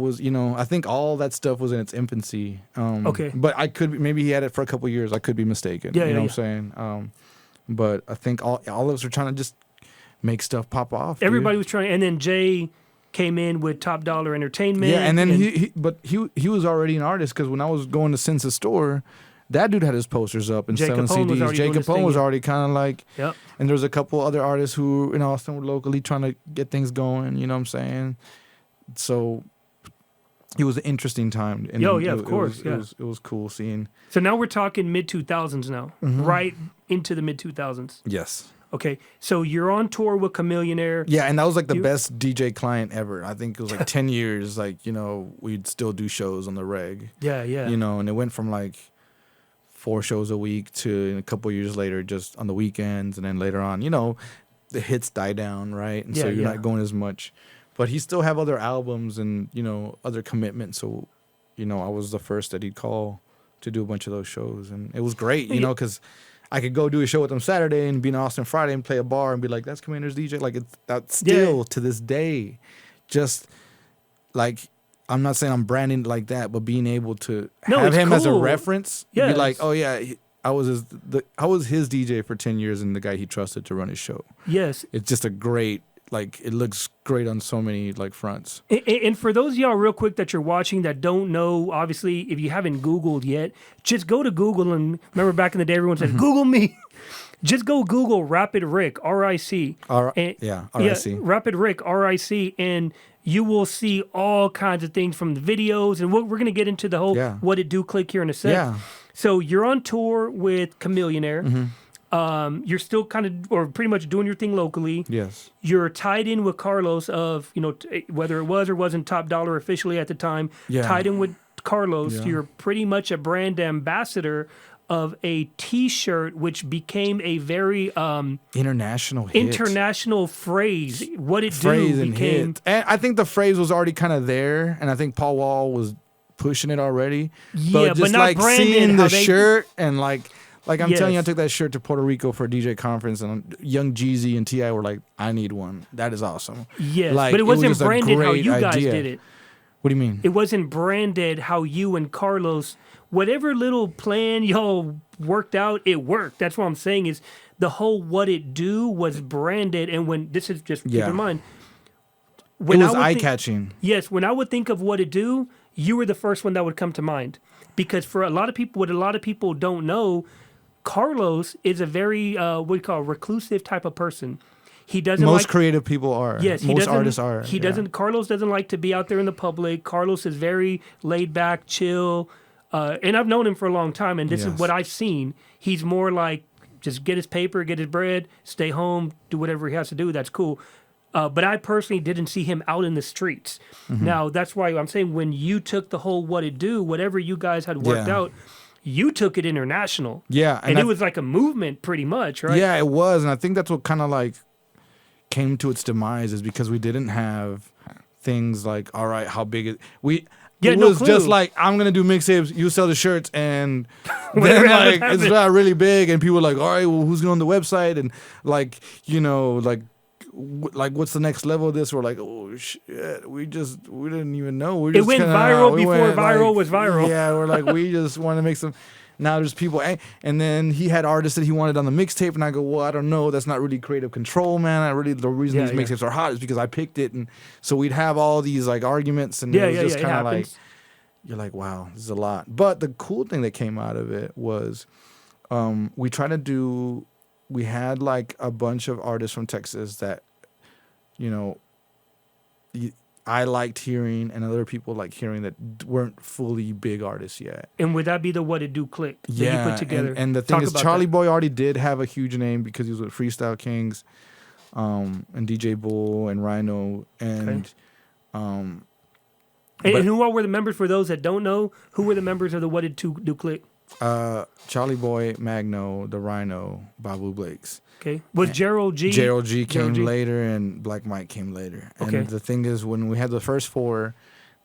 think all that stuff was in its infancy. But I could maybe he had it for a couple years. I could be mistaken. You know what I'm saying? But I think all of us were trying to just make stuff pop off. Everybody was trying, and then Jay came in with Top Dollar Entertainment. Yeah, and then he was already an artist, because when I was going to Sense Store, that dude had his posters up and selling CDs. Jay Capone was already kind of like, and there's a couple other artists who in Austin were locally trying to get things going. You know what I'm saying? So it was an interesting time. And of course. It was cool seeing. So now we're talking mid 2000s now, right into the mid 2000s. Yes. Okay, so you're on tour with Chameleonaire. Yeah, and that was like the best DJ client ever. I think it was like 10 years, like, we'd still do shows on the reg. Yeah. And it went from like 4 shows a week to a couple years later just on the weekends, and then later on, the hits die down, right? And so you're not going as much. But he still have other albums and, other commitments. So, I was the first that he'd call to do a bunch of those shows. And it was great, because I could go do a show with him Saturday and be in Austin Friday and play a bar and be like, that's Commander's DJ. Like, that's still to this day, just like, I'm not saying I'm branding like that, but being able to have him as a reference, be like, oh yeah, I was his DJ for 10 years and the guy he trusted to run his show. Yes. It's just a great, like, it looks great on so many like fronts. And for those of y'all real quick that you're watching that don't know, obviously, if you haven't Googled yet, just go to Google. And remember back in the day, everyone said, Google me. Just go Google Rapid RIC, R-I-C. R-I-C. Rapid RIC, R-I-C. And you will see all kinds of things from the videos. And we're going to get into the whole what it do click here in a sec. Yeah. So you're on tour with Chameleonaire. You're still kind of, or pretty much doing your thing locally. Yes. You're tied in with Carlos of, whether it was or wasn't Top Dollar officially at the time. Yeah. Tied in with Carlos. Yeah. You're pretty much a brand ambassador of a T-shirt, which became a very international phrase. What it phrase do became. And I think the phrase was already kind of there, and I think Paul Wall was pushing it already. Yeah, but just not like branded, seeing the shirt and like I'm yes. telling you, I took that shirt to Puerto Rico for a DJ conference, and Young Jeezy and T.I. were like, I need one. That is awesome. Yes, like, but it wasn't branded how you guys idea. did it. What do you mean? It wasn't branded how you and Carlos, whatever little plan y'all worked out, it worked. That's what I'm saying is the whole what it do was branded. And when this is just keep in mind. When it was eye-catching. Yes, when I would think of what it do, you were the first one that would come to mind. Because for a lot of people, what a lot of people don't know, Carlos is a very what we call reclusive type of person. He doesn't Most like creative people are. Yes, most artists are. He doesn't. Carlos doesn't like to be out there in the public. Carlos is very laid back, chill, and I've known him for a long time. And this is what I've seen. He's more like just get his paper, get his bread, stay home, do whatever he has to do. That's cool. But I personally didn't see him out in the streets. Now that's why I'm saying when you took the whole what it do, whatever you guys had worked out, you took it international. Yeah, and it was like a movement, pretty much, right? Yeah, it was, and I think that's what kind of like came to its demise is because we didn't have things like, all right, how big it it was just like, I'm gonna do mixtapes, you sell the shirts, and then like it's not really big, and people are like, all right, well, who's going on the website, and like, you know, like what's the next level of this? We're like, oh shit, we didn't even know. It went viral before viral was viral. Yeah, we're like, we just want to make some. Now there's people, and then he had artists that he wanted on the mixtape, and I go, well, I don't know, that's not really creative control, man. The reason these mixtapes are hot is because I picked it, and so we'd have all these like arguments, and it was just kind of like, you're like, wow, this is a lot. But the cool thing that came out of it was, we had like a bunch of artists from Texas that, you know, I liked hearing, and other people liked hearing that weren't fully big artists yet. And would that be the What It Do click that you put together? And the thing is, Charlie Boy already did have a huge name because he was with Freestyle Kings, and DJ Bull and Rhino, and and who all were the members? For those that don't know, who were the members of the What It Do click? Charlie Boy, Magno, the Rhino, Babu Blakes. Okay. Was Gerald G? Gerald G came later, and Black Mike came later. Okay. And the thing is, when we had the first four,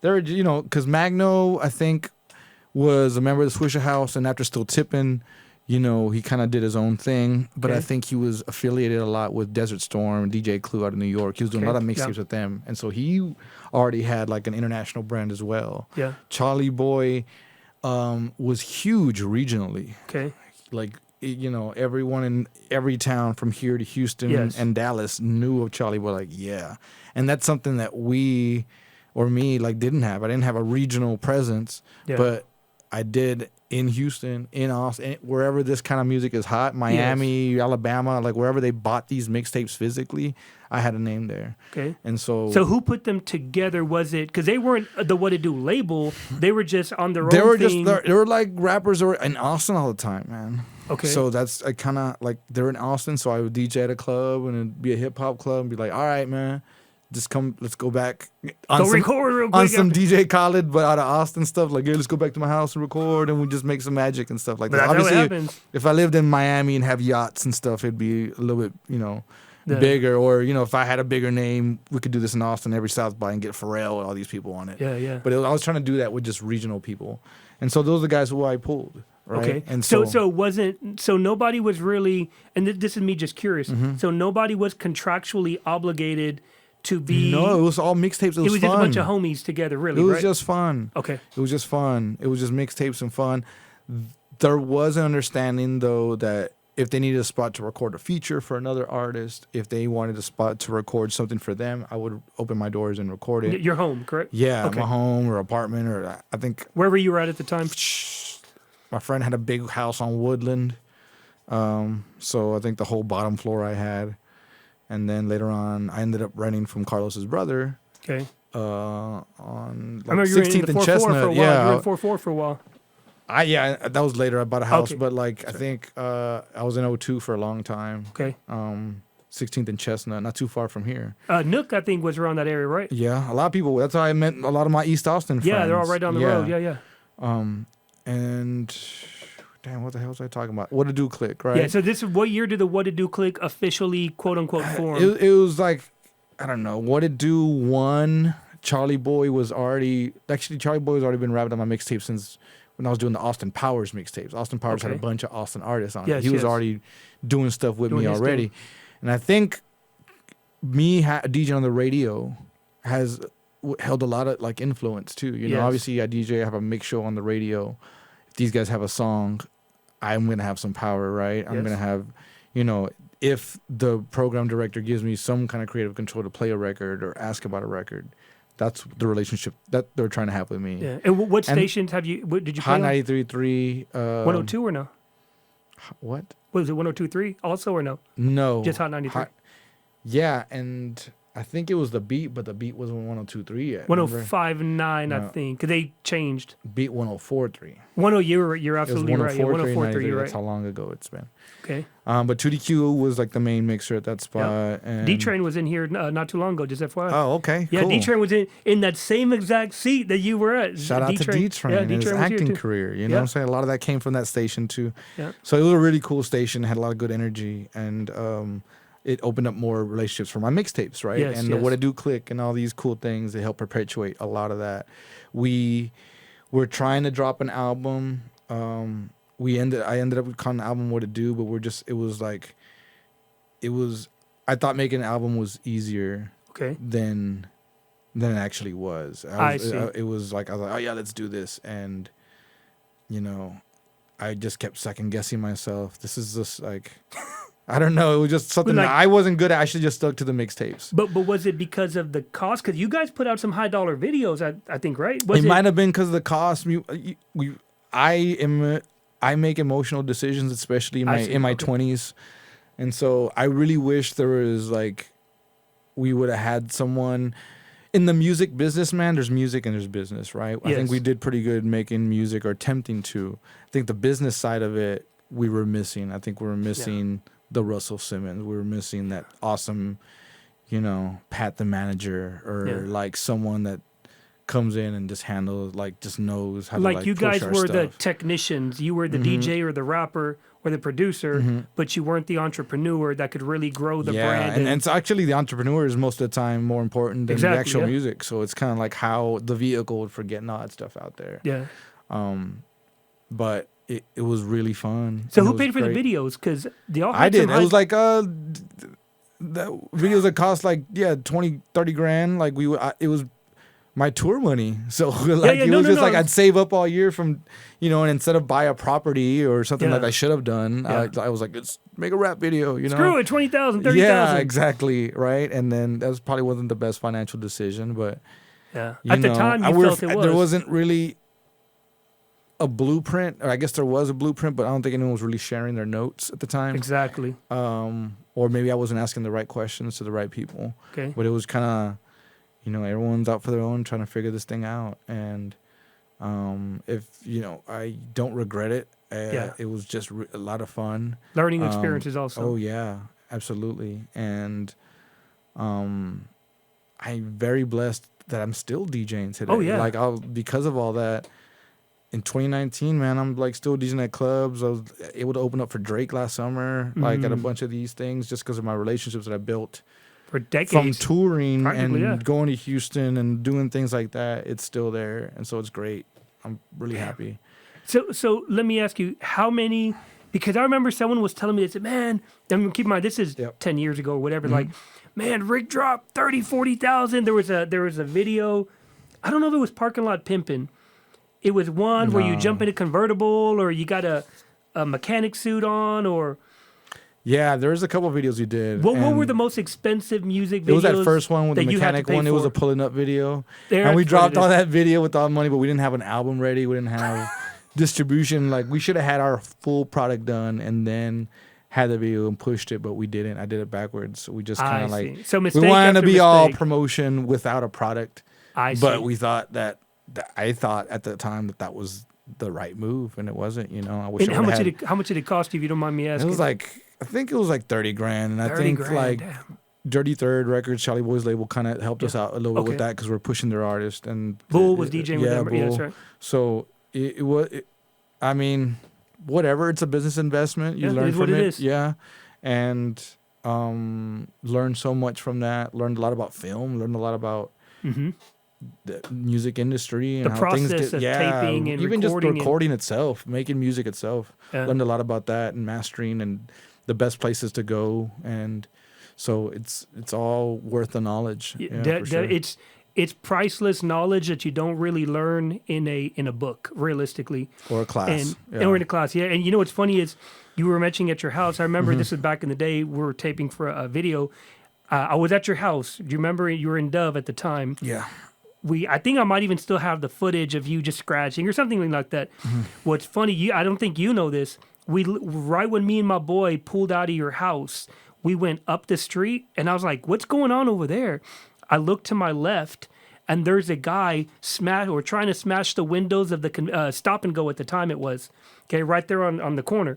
there were, you know, because Magno, I think, was a member of the Swisher House, and after Still Tippin', you know, he kind of did his own thing. But I think he was affiliated a lot with Desert Storm and DJ Clue out of New York. He was doing a lot of mixtapes with them. And so he already had like an international brand as well. Yeah. Charlie Boy was huge regionally. Okay. Like, you know, everyone in every town from here to Houston and Dallas knew of Charlie Boy. Like, yeah. And that's something that we, or me, like, didn't have. I didn't have a regional presence, but I did in Houston, in Austin, wherever this kind of music is hot, Miami, Alabama, like wherever they bought these mixtapes physically, I had a name there. Okay. And so who put them together? Was it, because they weren't the What It Do label, they were just on their own thing. They were like rappers that were in Austin all the time, man. Okay. So that's kind of like, they're in Austin, so I would DJ at a club, and it'd be a hip hop club, and be like, all right, man, just come, let's go back record real quick on some DJ Khaled, but out of Austin stuff. Like, yeah, let's go back to my house and record, and we just make some magic and stuff like that. Obviously, if I lived in Miami and have yachts and stuff, it'd be a little bit, you know, bigger. Or, you know, if I had a bigger name, we could do this in Austin every South by and get Pharrell and all these people on it. Yeah. But I was trying to do that with just regional people, and so those are the guys who I pulled. Right? Okay. And so nobody was really, and this is me just curious. So nobody was contractually obligated to be. No, it was all mixtapes. It was just a bunch of homies together, really. It was just fun. Okay. It was just fun. It was just mixtapes and fun. There was an understanding, though, that if they needed a spot to record a feature for another artist, if they wanted a spot to record something for them, I would open my doors and record it. Your home, correct? Yeah, my home or apartment, or I think wherever you were at the time. My friend had a big house on Woodland, so I think the whole bottom floor I had. And then later on, I ended up renting from Carlos's brother. Okay. On like I remember 16th and Chestnut. For a while. Yeah, you were in 4-4 for a while. That was later. I bought a house, but like I think I was in 02 for a long time. Okay. 16th and Chestnut, not too far from here. Nook, I think, was around that area, right? Yeah, a lot of people. That's how I met a lot of my East Austin friends. Yeah, they're all right down the road. Yeah. And damn, what the hell was I talking about? What to Do click, right? Yeah. So this is what year did the What It Do click officially, quote unquote, form? It was like, I don't know. What It Do 1. Charlie Boy was already been rapping on my mixtape since when I was doing the Austin Powers mixtapes. Austin Powers had a bunch of Austin artists on it. He was already doing stuff with me already. And I think me DJing on the radio has held a lot of like influence too. You know, obviously I DJ, I have a mix show on the radio. If these guys have a song, I'm going to have some power, right? I'm going to have, you know, if the program director gives me some kind of creative control to play a record or ask about a record, that's the relationship that they're trying to have with me. Yeah. And what stations did you play Hot on? 93.3. 102 or no? What? Was it 102.3 also or no? No. Just Hot 93. Yeah, and I think it was the beat, but the beat wasn't 102.3 yet. 105.9, I No. think, because they changed. Beat 104.3. You're It was absolutely right. Yeah, 104.3. 104.3, you're That's right. how long ago it's been. Okay. But 2DQ was like the main mixer at that spot. And D-Train was in here not too long ago, just FYI. Oh, okay. Yeah, cool. D-Train was in that same exact seat that you were at. Shout out to D-Train and his D-Train was here acting too. career. You know what I'm saying? A lot of that came from that station too. Yeah. So it was a really cool station. It had a lot of good energy. And it opened up more relationships for my mixtapes, right? Yes, and yes. the What I Do Click and all these cool things, they help perpetuate a lot of that. We were trying to drop an album. I ended up calling the album What It Do, but I thought making an album was easier than it actually was. I see. It was like, I was like, oh yeah, let's do this. And, you know, I just kept second guessing myself. This is just like... I don't know. It was just something that I wasn't good at. I should just stuck to the mixtapes. But was it because of the cost? Because you guys put out some high dollar videos, I think, right? It might have been because of the cost. I make emotional decisions, especially in my 20s, and so I really wish there was we would have had someone in the music business. Man, there's music and there's business, right? Yes. I think we did pretty good making music or attempting to. I think the business side of it we were missing. I think we were missing. Yeah. The Russell Simmons. We were missing that awesome, Pat the manager or someone that comes in and just handles, just knows how to you guys were stuff. the technicians. You were the DJ or the rapper or the producer, but you weren't the entrepreneur that could really grow the brand. And so actually the entrepreneur is most of the time more important than the actual music. So it's kind of like how the vehicle would forget all that stuff out there. Yeah. But it was really fun. So who paid for the videos? Because I did. It was like the videos that cost 20, 30 grand. It was my tour money. So I'd save up all year from, and instead of buy a property or something like I should have done, I was like, let's make a rap video, Screw it, 20,000, 30,000. Yeah, exactly. Right. And then that probably wasn't the best financial decision, but at the time you felt it was. There wasn't really a blueprint, or I guess there was a blueprint, but I don't think anyone was really sharing their notes at the time. Exactly. Or maybe I wasn't asking the right questions to the right people. Okay. But it was kind of, everyone's out for their own, trying to figure this thing out. And if I don't regret it. It was just a lot of fun. Learning experiences also. Oh yeah, absolutely. And I'm very blessed that I'm still DJing today. Oh yeah. Because of all that. In 2019, man, I'm still DJing at clubs. I was able to open up for Drake last summer, at a bunch of these things, just because of my relationships that I built for decades from touring and going to Houston and doing things like that. It's still there, and so it's great. I'm really happy. So let me ask you, how many? Because I remember someone was telling me, they said, "Man, keep in mind this is 10 years ago or whatever. Man, Rick dropped 30, 40,000. There was a video. I don't know if it was Parking Lot Pimpin'. It was one where you jump in a convertible or you got a mechanic suit on or... Yeah, there's a couple of videos you did. What were the most expensive music videos? It was that first one with the mechanic one. It was a pulling up video. And we dropped all that video with all the money, but we didn't have an album ready. We didn't have distribution. We should have had our full product done and then had the video and pushed it, but we didn't. I did it backwards. So we just kind of So we wanted to be all promotion without a product. But we thought I thought at the time that was the right move, and it wasn't. I wish. And how much did it cost you? If you don't mind me asking, it was I think it was $30 grand, and I think damn. Dirty Third Records, Charlie Boy's label, kind of helped us out a little bit with that because we're pushing their artist. And Bull was DJing with them. Bull. Yeah, that's right. So it was. I mean, whatever. It's a business investment. You learn from it. Yeah, and learned so much from that. Learned a lot about film. Learned a lot about. The music industry and the how process things of taping and even recording just recording itself, making music itself. Learned a lot about that and mastering and the best places to go, and so it's all worth the knowledge. For sure. It's priceless knowledge that you don't really learn in a book, realistically, or a class, or in a class. Yeah, and what's funny is you were mentioning at your house. I remember this was back in the day. We were taping for a video. I was at your house. Do you remember you were in Dove at the time? Yeah. I think I might even still have the footage of you just scratching or something like that. What's funny, I don't think you know this. right when me and my boy pulled out of your house, we went up the street, and I was like, "What's going on over there?" I looked to my left, and there's a guy trying to smash the windows of the Stop and Go at the time it was, okay, right there on the corner.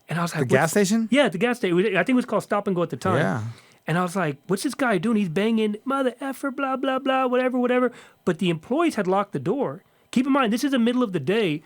And I was like, The gas station? Yeah, the gas station. I think it was called Stop and Go at the time. Yeah. And I was like, what's this guy doing? He's banging, mother effer, blah, blah, blah, whatever. But the employees had locked the door. Keep in mind, this is the middle of the day.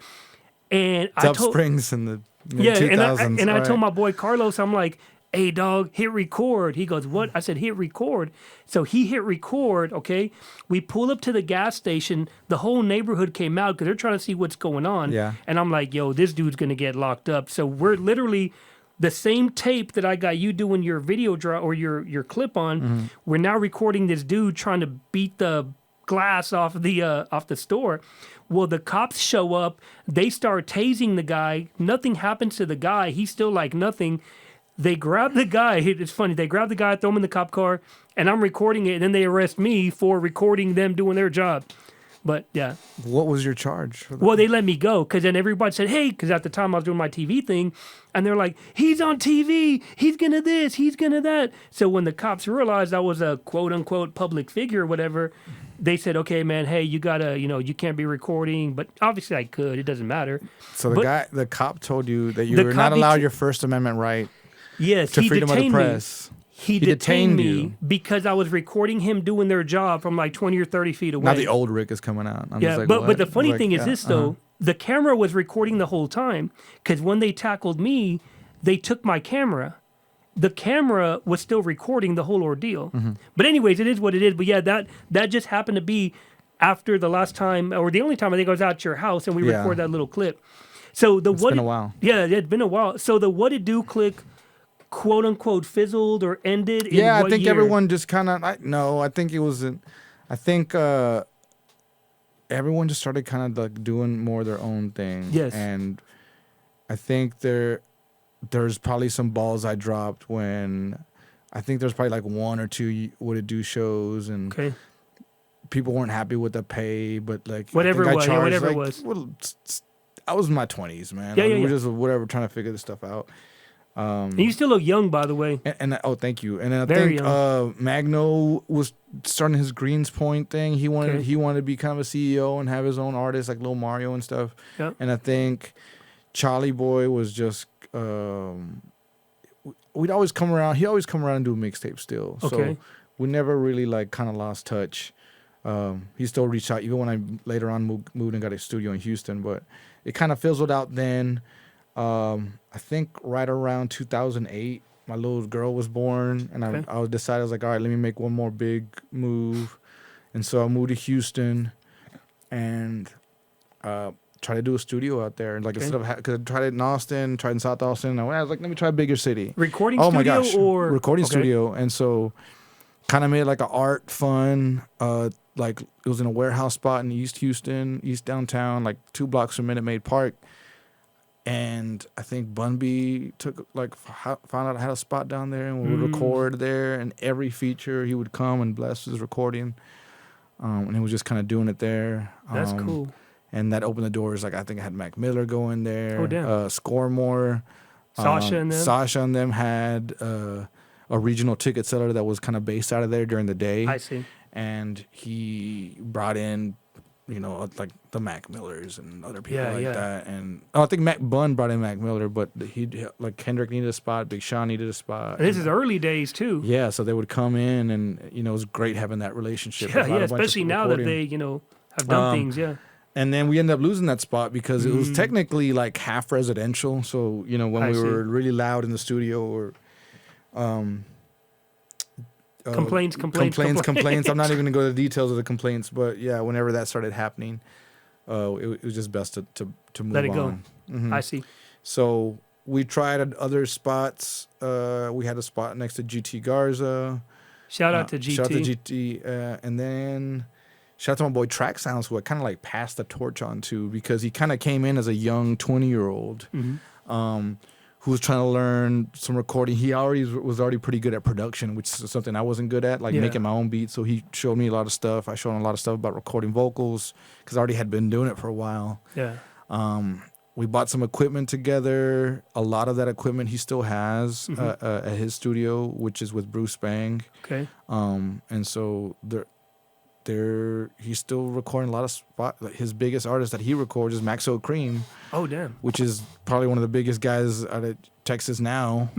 And It's Up Springs in the 2000s. I told my boy Carlos, I'm like, hey, dog, hit record. He goes, what? I said, hit record. So he hit record, okay? We pull up to the gas station. The whole neighborhood came out because they're trying to see what's going on. Yeah. And I'm like, yo, this dude's going to get locked up. So we're literally the same tape that I got you doing your video draw or your clip on. We're now recording this dude trying to beat the glass off the store. Well, the cops show up. They start tasing the guy. Nothing happens to the guy. He's still like nothing. They grab the guy. It's funny. They grab the guy, throw him in the cop car, and I'm recording it. And then they arrest me for recording them doing their job. But yeah. What was your charge for that? Well, they let me go because then everybody said, hey, because at the time I was doing my TV thing, and they're like, he's on TV. He's gonna this. He's gonna that. So when the cops realized I was a quote unquote public figure or whatever, they said, okay, man, hey, you gotta, you can't be recording. But obviously I could. It doesn't matter. So the cop told you that you were not allowed your First Amendment right. Yes, to he freedom of the detained press. me. He detained me because I was recording him doing their job from like 20 or 30 feet away. Now the old RIC is coming out. I'm just like, but the funny thing is this, though. The camera was recording the whole time because when they tackled me, they took my camera. The camera was still recording the whole ordeal. But anyways, it is what it is. But yeah, that just happened to be after the last time, or the only time I think I was at your house and we recorded that little clip. So it's been a while. Yeah, it's been a while. So the What It Do click, quote unquote, fizzled or ended. Yeah, in I think year? everyone just kind of. I think it was. I think everyone just started kind of like doing more their own thing. Yes, and I think there's probably some balls I dropped when I think there's probably like one or two What It Do shows and people weren't happy with the pay, but like whatever it was, whatever it was. Well, I was in my 20s, man. We're just whatever trying to figure this stuff out. And you still look young, by the way. And thank you. And I Very think Magno was starting his Greens Point thing. He wanted to be kind of a CEO and have his own artists like Lil Mario and stuff. Yep. And I think Charlie Boy was just we'd always come around. He always come around and do mixtapes still. So we never really like kind of lost touch. He still reached out even when I later on moved and got a studio in Houston, but it kind of fizzled out then. I think right around 2008, my little girl was born, and I decided, I was like, all right, let me make one more big move. And so I moved to Houston and tried to do a studio out there. And like instead of, because I tried it in Austin, tried in South Austin, I was like, let me try a bigger city. Recording studio? My gosh, or recording studio. And so kind of made like an art fun, like it was in a warehouse spot in East Houston, East downtown, like 2 blocks from Minute Maid Park. And I think Bun B found out I had a spot down there, and we would record there. And every feature he would come and bless his recording, and he was just kind of doing it there. That's cool. And that opened the doors. Like I think I had Mac Miller go in there. Oh damn. Scoremore, Sasha and them. Sasha and them had a regional ticket seller that was kind of based out of there during the day. I see. And he brought in, like the Mac Millers and other people that. And I think Bun brought in Mac Miller, but like Kendrick needed a spot, Big Sean needed a spot. And this is early days too. Yeah, so they would come in, and it was great having that relationship. Yeah, especially now that they have done things. Yeah. And then we ended up losing that spot because it was technically like half residential. So when we were really loud in the studio or. Complaints. I'm not even going to go to the details of the complaints, but yeah, whenever that started happening, it was just best to move on. Let it go. I see. So we tried at other spots. We had a spot next to GT Garza. Shout out to GT. Shout out to GT. And then shout out to my boy Track Sounds, who I kind of like passed the torch on to because he kind of came in as a young 20-year-old. Who was trying to learn some recording. He was already pretty good at production, which is something I wasn't good at, like making my own beats. So he showed me a lot of stuff. I showed him a lot of stuff about recording vocals because I already had been doing it for a while. Yeah. we bought some equipment together. A lot of that equipment he still has at his studio, which is with Bruce Bang. Okay. And so he's still recording a lot of like his biggest artist that he records is Maxo Cream. Oh, damn. Which is probably one of the biggest guys out of Texas now.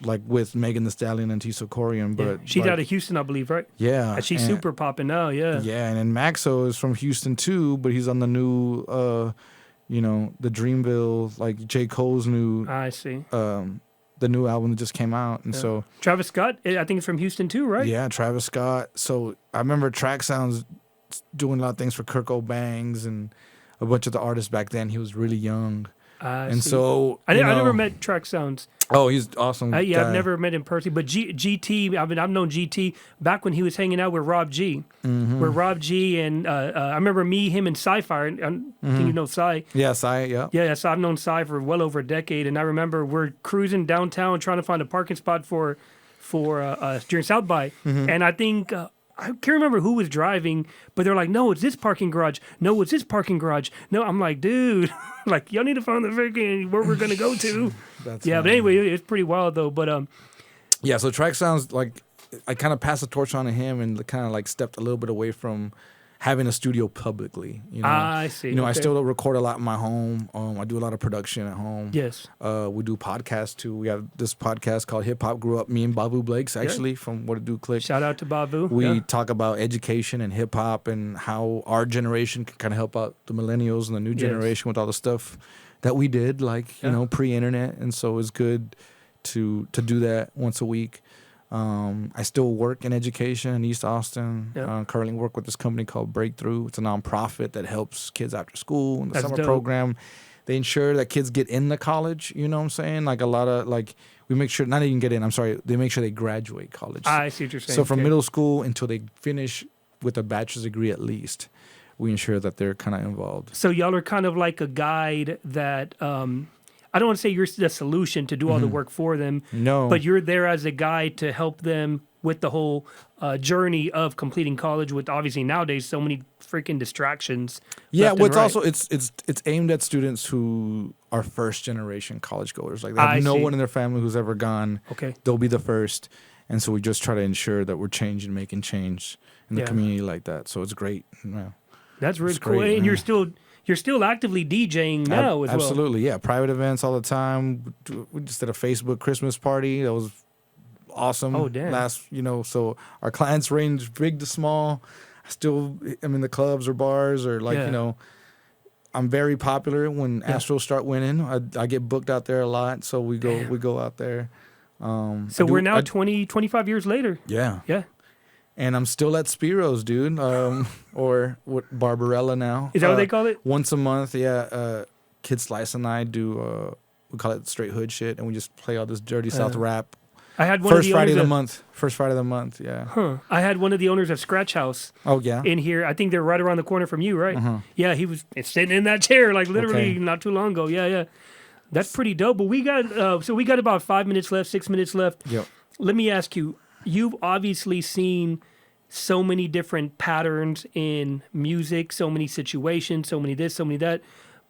Like with Megan Thee Stallion and Tiso Corian. But she's like, out of Houston, I believe, right? Yeah. And she's super popping now, yeah. Yeah, and then Maxo is from Houston too, but he's on the new the Dreamville, like J. Cole's new I see. The new album that just came out. And so Travis Scott, I think it's from Houston too, right? Yeah, Travis Scott. So I remember Track Sounds doing a lot of things for Kurt Bangs and a bunch of the artists back then. He was really young. So I never met Track Sounds. Oh, he's awesome. Yeah, I've never met him personally, but GT. I've known GT back when he was hanging out with Rob G. Where Rob G and I remember him and Sci-Fi. I think you know Sci. Yeah, Sci. Yeah. Yeah. So I've known Sci for well over a decade, and I remember we're cruising downtown trying to find a parking spot for during South by, and I think. I can't remember who was driving, but they're like, no, it's this parking garage. No, it's this parking garage. No, I'm like, dude, like, y'all need to find the freaking where we're going to go to. That's funny. But anyway, it's pretty wild, though. But yeah, so Track Sounds, like, I kind of passed the torch on to him and kind of, like, stepped a little bit away from having a studio publicly. I see. I still record a lot in my home. I do a lot of production at home. Yes. We do podcasts too. We have this podcast called Hip Hop Grew Up. Me and Babu Blakes actually from What It Do Click. Shout out to Babu. We talk about education and hip hop and how our generation can kind of help out the millennials and the new generation with all the stuff that we did, like pre-internet. And so it's good to do that once a week. I still work in education in East Austin. Currently work with this company called Breakthrough. It's a nonprofit that helps kids after school in the summer program. They ensure that kids get into college. You know what I'm saying? Like a lot of we make sure not even get in. I'm sorry. They make sure they graduate college. I see what you're saying. So from middle school until they finish with a bachelor's degree at least, we ensure that they're kind of involved. So y'all are kind of like a guide that. I don't want to say you're the solution to do all the work for them. No. But you're there as a guide to help them with the whole journey of completing college with obviously nowadays so many freaking distractions. Yeah, what's also it's aimed at students who are first generation college goers. Like they have no one in their family who's ever gone. Okay. They'll be the first. And so we just try to ensure that we're making change in the community like that. So it's great. Yeah. That's really cool. Great, and you're still actively DJing now as well. Absolutely, yeah. Private events all the time. We just did a Facebook Christmas party. That was awesome. Oh, damn. So our clients range big to small. I'm in the clubs or bars or I'm very popular when Astros start winning. I get booked out there a lot, so we go out there. So we're now 25 years later. Yeah. Yeah. And I'm still at Spiro's, dude, or what Barbarella now. Is that what they call it? Once a month, yeah. Kid Slice and I do, we call it straight hood shit, and we just play all this dirty South rap. I had one First Friday of the month. First Friday of the month, yeah. Huh. I had one of the owners of Scratch House. Oh, yeah? In here. I think they're right around the corner from you, right? Yeah, he was sitting in that chair, like literally not too long ago. Yeah. That's pretty dope. But we got about 5 minutes left, 6 minutes left. Yep. Let me ask you, you've obviously seen so many different patterns in music, so many situations, so many this, so many that.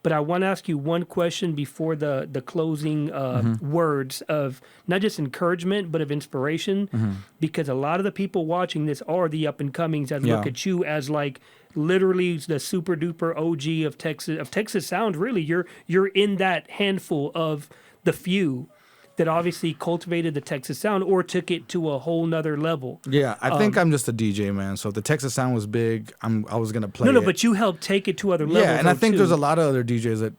But I want to ask you one question before the closing words of not just encouragement, but of inspiration. Because a lot of the people watching this are the up-and-comings that look at you as like literally the super-duper OG of Texas sound, really. You're in that handful of the few that obviously cultivated the Texas sound or took it to a whole nother level. Yeah, I think I'm just a DJ, man. So if the Texas sound was big, I was going to play it. But you helped take it to other levels. Yeah, and I think there's a lot of other DJs that,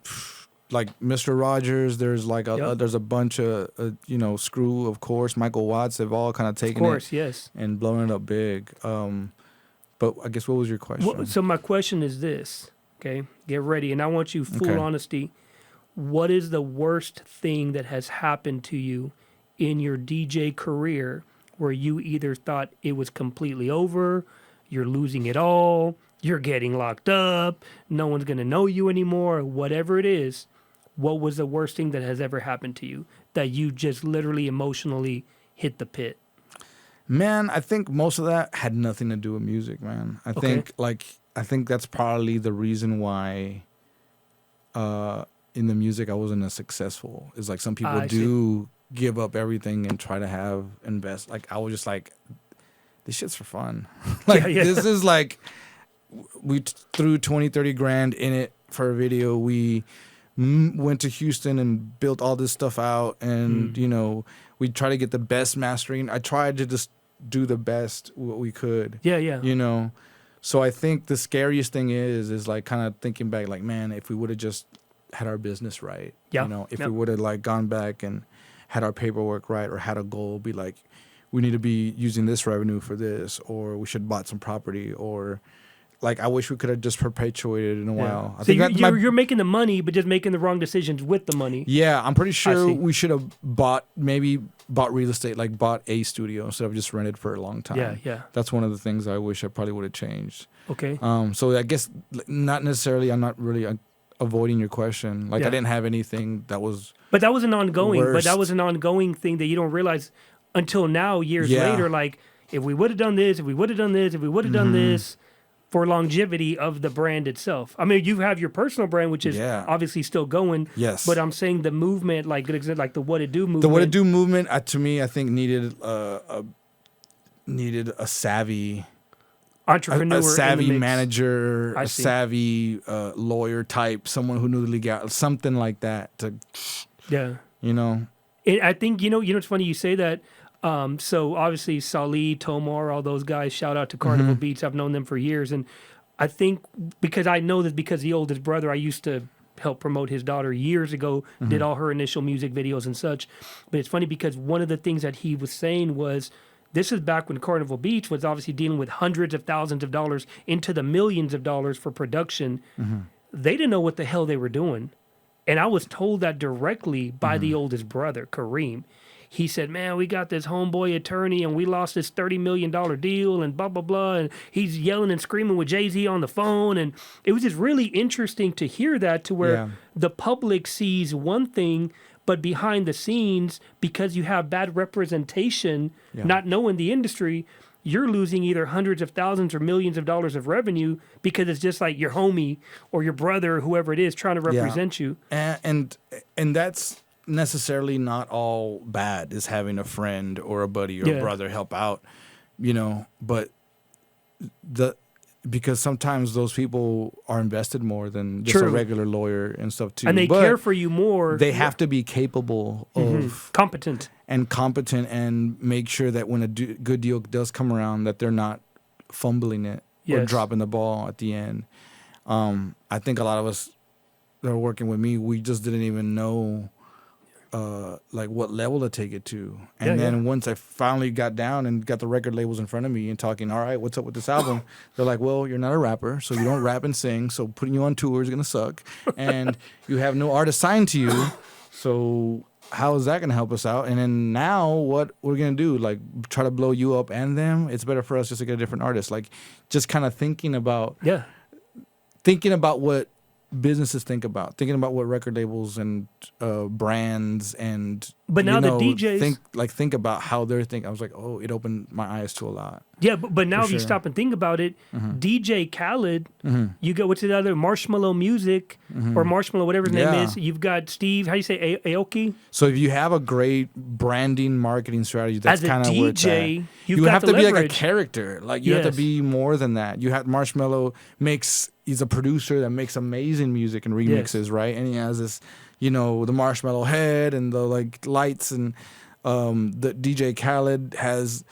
like Mr. Rogers, there's like there's a bunch of, Screw, of course, Michael Watts, they've all kind of taken it and blown it up big. But I guess what was your question? Well, so my question is this, okay? Get ready, and I want you full honesty. What is the worst thing that has happened to you in your DJ career where you either thought it was completely over, you're losing it all, you're getting locked up, no one's going to know you anymore, whatever it is? What was the worst thing that has ever happened to you that you just literally emotionally hit the pit? Man, I think most of that had nothing to do with music, man. I think that's probably the reason why in the music I wasn't as successful. It's like some people I see. give up everything and try to invest. Like I was just like, this shit's for fun. Like this is like, we threw 20-30 grand in it for a video. We went to Houston and built all this stuff out, and you know, we try to get the best mastering. I tried to just do the best what we could. Yeah, yeah. You know, so I think the scariest thing is like kind of thinking back, like, man, if we would have just had our business right, you know, if we would have like gone back and had our paperwork right, or had a goal, be like, we need to be using this revenue for this, or we should bought some property, or like, I wish we could have just perpetuated it in a while. I think you're making the money, but just making the wrong decisions with the money. Yeah, I'm pretty sure we should have bought real estate, like bought a studio instead of just rented for a long time. Yeah, yeah. That's one of the things I wish I probably would have changed. Okay. So I guess not necessarily, I'm not really avoiding your question. Like I didn't have anything that was. But that was an ongoing. Worst. But that was an ongoing thing that you don't realize until now, years later. Like, if we would have done this, if we would have done this, if we would have done this. For longevity of the brand itself. I mean, you have your personal brand, which is obviously still going. Yes. But I'm saying the movement, like the What It Do movement. The What It Do movement, to me, I think needed a savvy entrepreneur, a savvy manager, a savvy lawyer type, someone who knew the legality, something like that. You know. I think you know. It's funny you say that. So obviously Salih, Tomar, all those guys, shout out to Carnival Beats. I've known them for years. And I think because the oldest brother, I used to help promote his daughter years ago, did all her initial music videos and such. But it's funny because one of the things that he was saying was, this is back when Carnival Beats was obviously dealing with hundreds of thousands of dollars into the millions of dollars for production. They didn't know what the hell they were doing. And I was told that directly by the oldest brother, Kareem. He said, man, we got this homeboy attorney and we lost this $30 million deal and blah, blah, blah. And he's yelling and screaming with Jay-Z on the phone. And it was just really interesting to hear that, to where the public sees one thing, but behind the scenes, because you have bad representation, not knowing the industry, you're losing either hundreds of thousands or millions of dollars of revenue because it's just like your homie or your brother, whoever it is, trying to represent you. And that's necessarily not all bad, is having a friend or a buddy or a brother help out, you know, but because sometimes those people are invested more than just a regular lawyer and stuff too. And they care for you more. They have to be capable of competent and make sure that when a good deal does come around, that they're not fumbling it or dropping the ball at the end. I think a lot of us that are working with me, we just didn't even know like what level to take it to. And then once I finally got down and got the record labels in front of me and talking, all right, what's up with this album? They're like, well, you're not a rapper, so you don't rap and sing, so putting you on tour is going to suck. And you have no artist signed to you, so how is that going to help us out? And then now what we're going to do, like try to blow you up and them? It's better for us just to get a different artist. Like just kind of thinking about what businesses think about, thinking about what record labels and brands and the DJs think about how they're thinking. I was like, oh, it opened my eyes to a lot. Yeah, but now if you stop and think about it, DJ Khaled, you got what's the other, Marshmallow Music or Marshmallow, whatever his name is. You've got Steve, how do you say, Aoki? So if you have a great branding marketing strategy, that's kind of where it's at. You have to leverage. Be like a character. Like you have to be more than that. You have Marshmallow he's a producer that makes amazing music and remixes, right? And he has this, you know, the marshmallow head and the like lights, and the DJ Khaled has,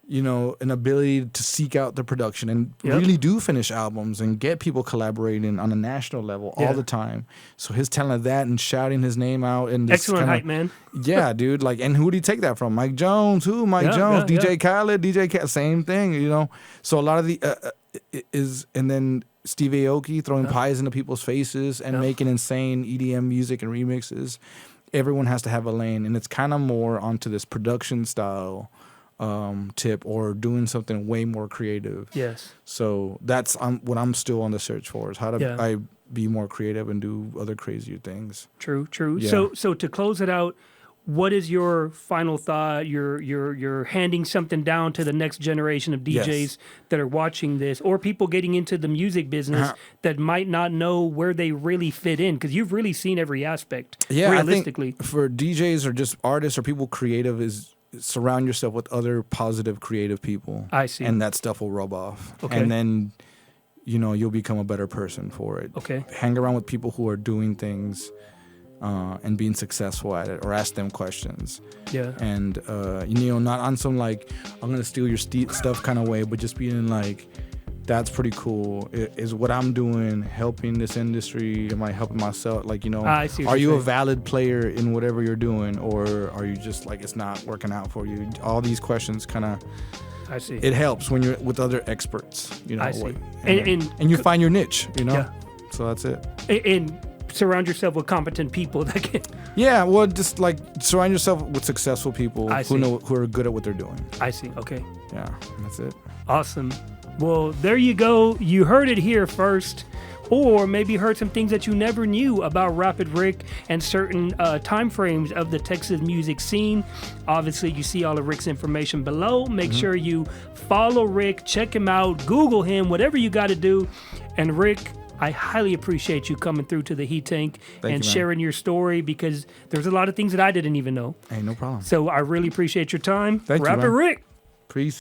you know, an ability to seek out the production and really do finish albums and get people collaborating on a national level all the time. So his talent of that and shouting his name out and this excellent hype man. Yeah, dude. Like, and who did he take that from? Mike Jones. Who? Mike Jones. DJ Khaled. Same thing. You know. So a lot of the and then Steve Aoki throwing pies into people's faces and making insane EDM music and remixes. Everyone has to have a lane, and it's kind of more onto this production style tip or doing something way more creative. Yes. So that's what I'm still on the search for, is how to I be more creative and do other crazier things. True. Yeah. So to close it out, what is your final thought? You're handing something down to the next generation of DJs Yes. that are watching this, or people getting into the music business that might not know where they really fit in, because you've really seen every aspect. Yeah, realistically. I think for DJs or just artists or people creative is surround yourself with other positive creative people. I see. And that stuff will rub off. Okay. And then, you know, you'll become a better person for it. Okay. Hang around with people who are doing things and being successful at it, or ask them questions. Yeah. And, you know, not on some like, I'm going to steal your stuff kind of way, but just being like, that's pretty cool. Is what I'm doing helping this industry? Am I helping myself? Like, you know, I see what are you're you a saying. valid player in whatever you're doing? Or are you just like, it's not working out for you? All these questions kind of, I see. it helps when you're with other experts, you know. I see. And you find your niche, you know? Yeah. So that's it. And surround yourself with competent people that can. Yeah, well, just like surround yourself with successful people I see. who are good at what they're doing. I see. Okay. Yeah, that's it. Awesome. Well, there you go. You heard it here first. Or maybe heard some things that you never knew about Rapid Rick and certain time frames of the Texas music scene. Obviously, you see all of Rick's information below. Make sure you follow Rick, check him out, Google him, whatever you got to do. And Rick, I highly appreciate you coming through to the Heat Tank and you, man. sharing your story, because there's a lot of things that I didn't even know. Hey, no problem. So I really appreciate your time. Thank you, Rapid man. Rick. Peace.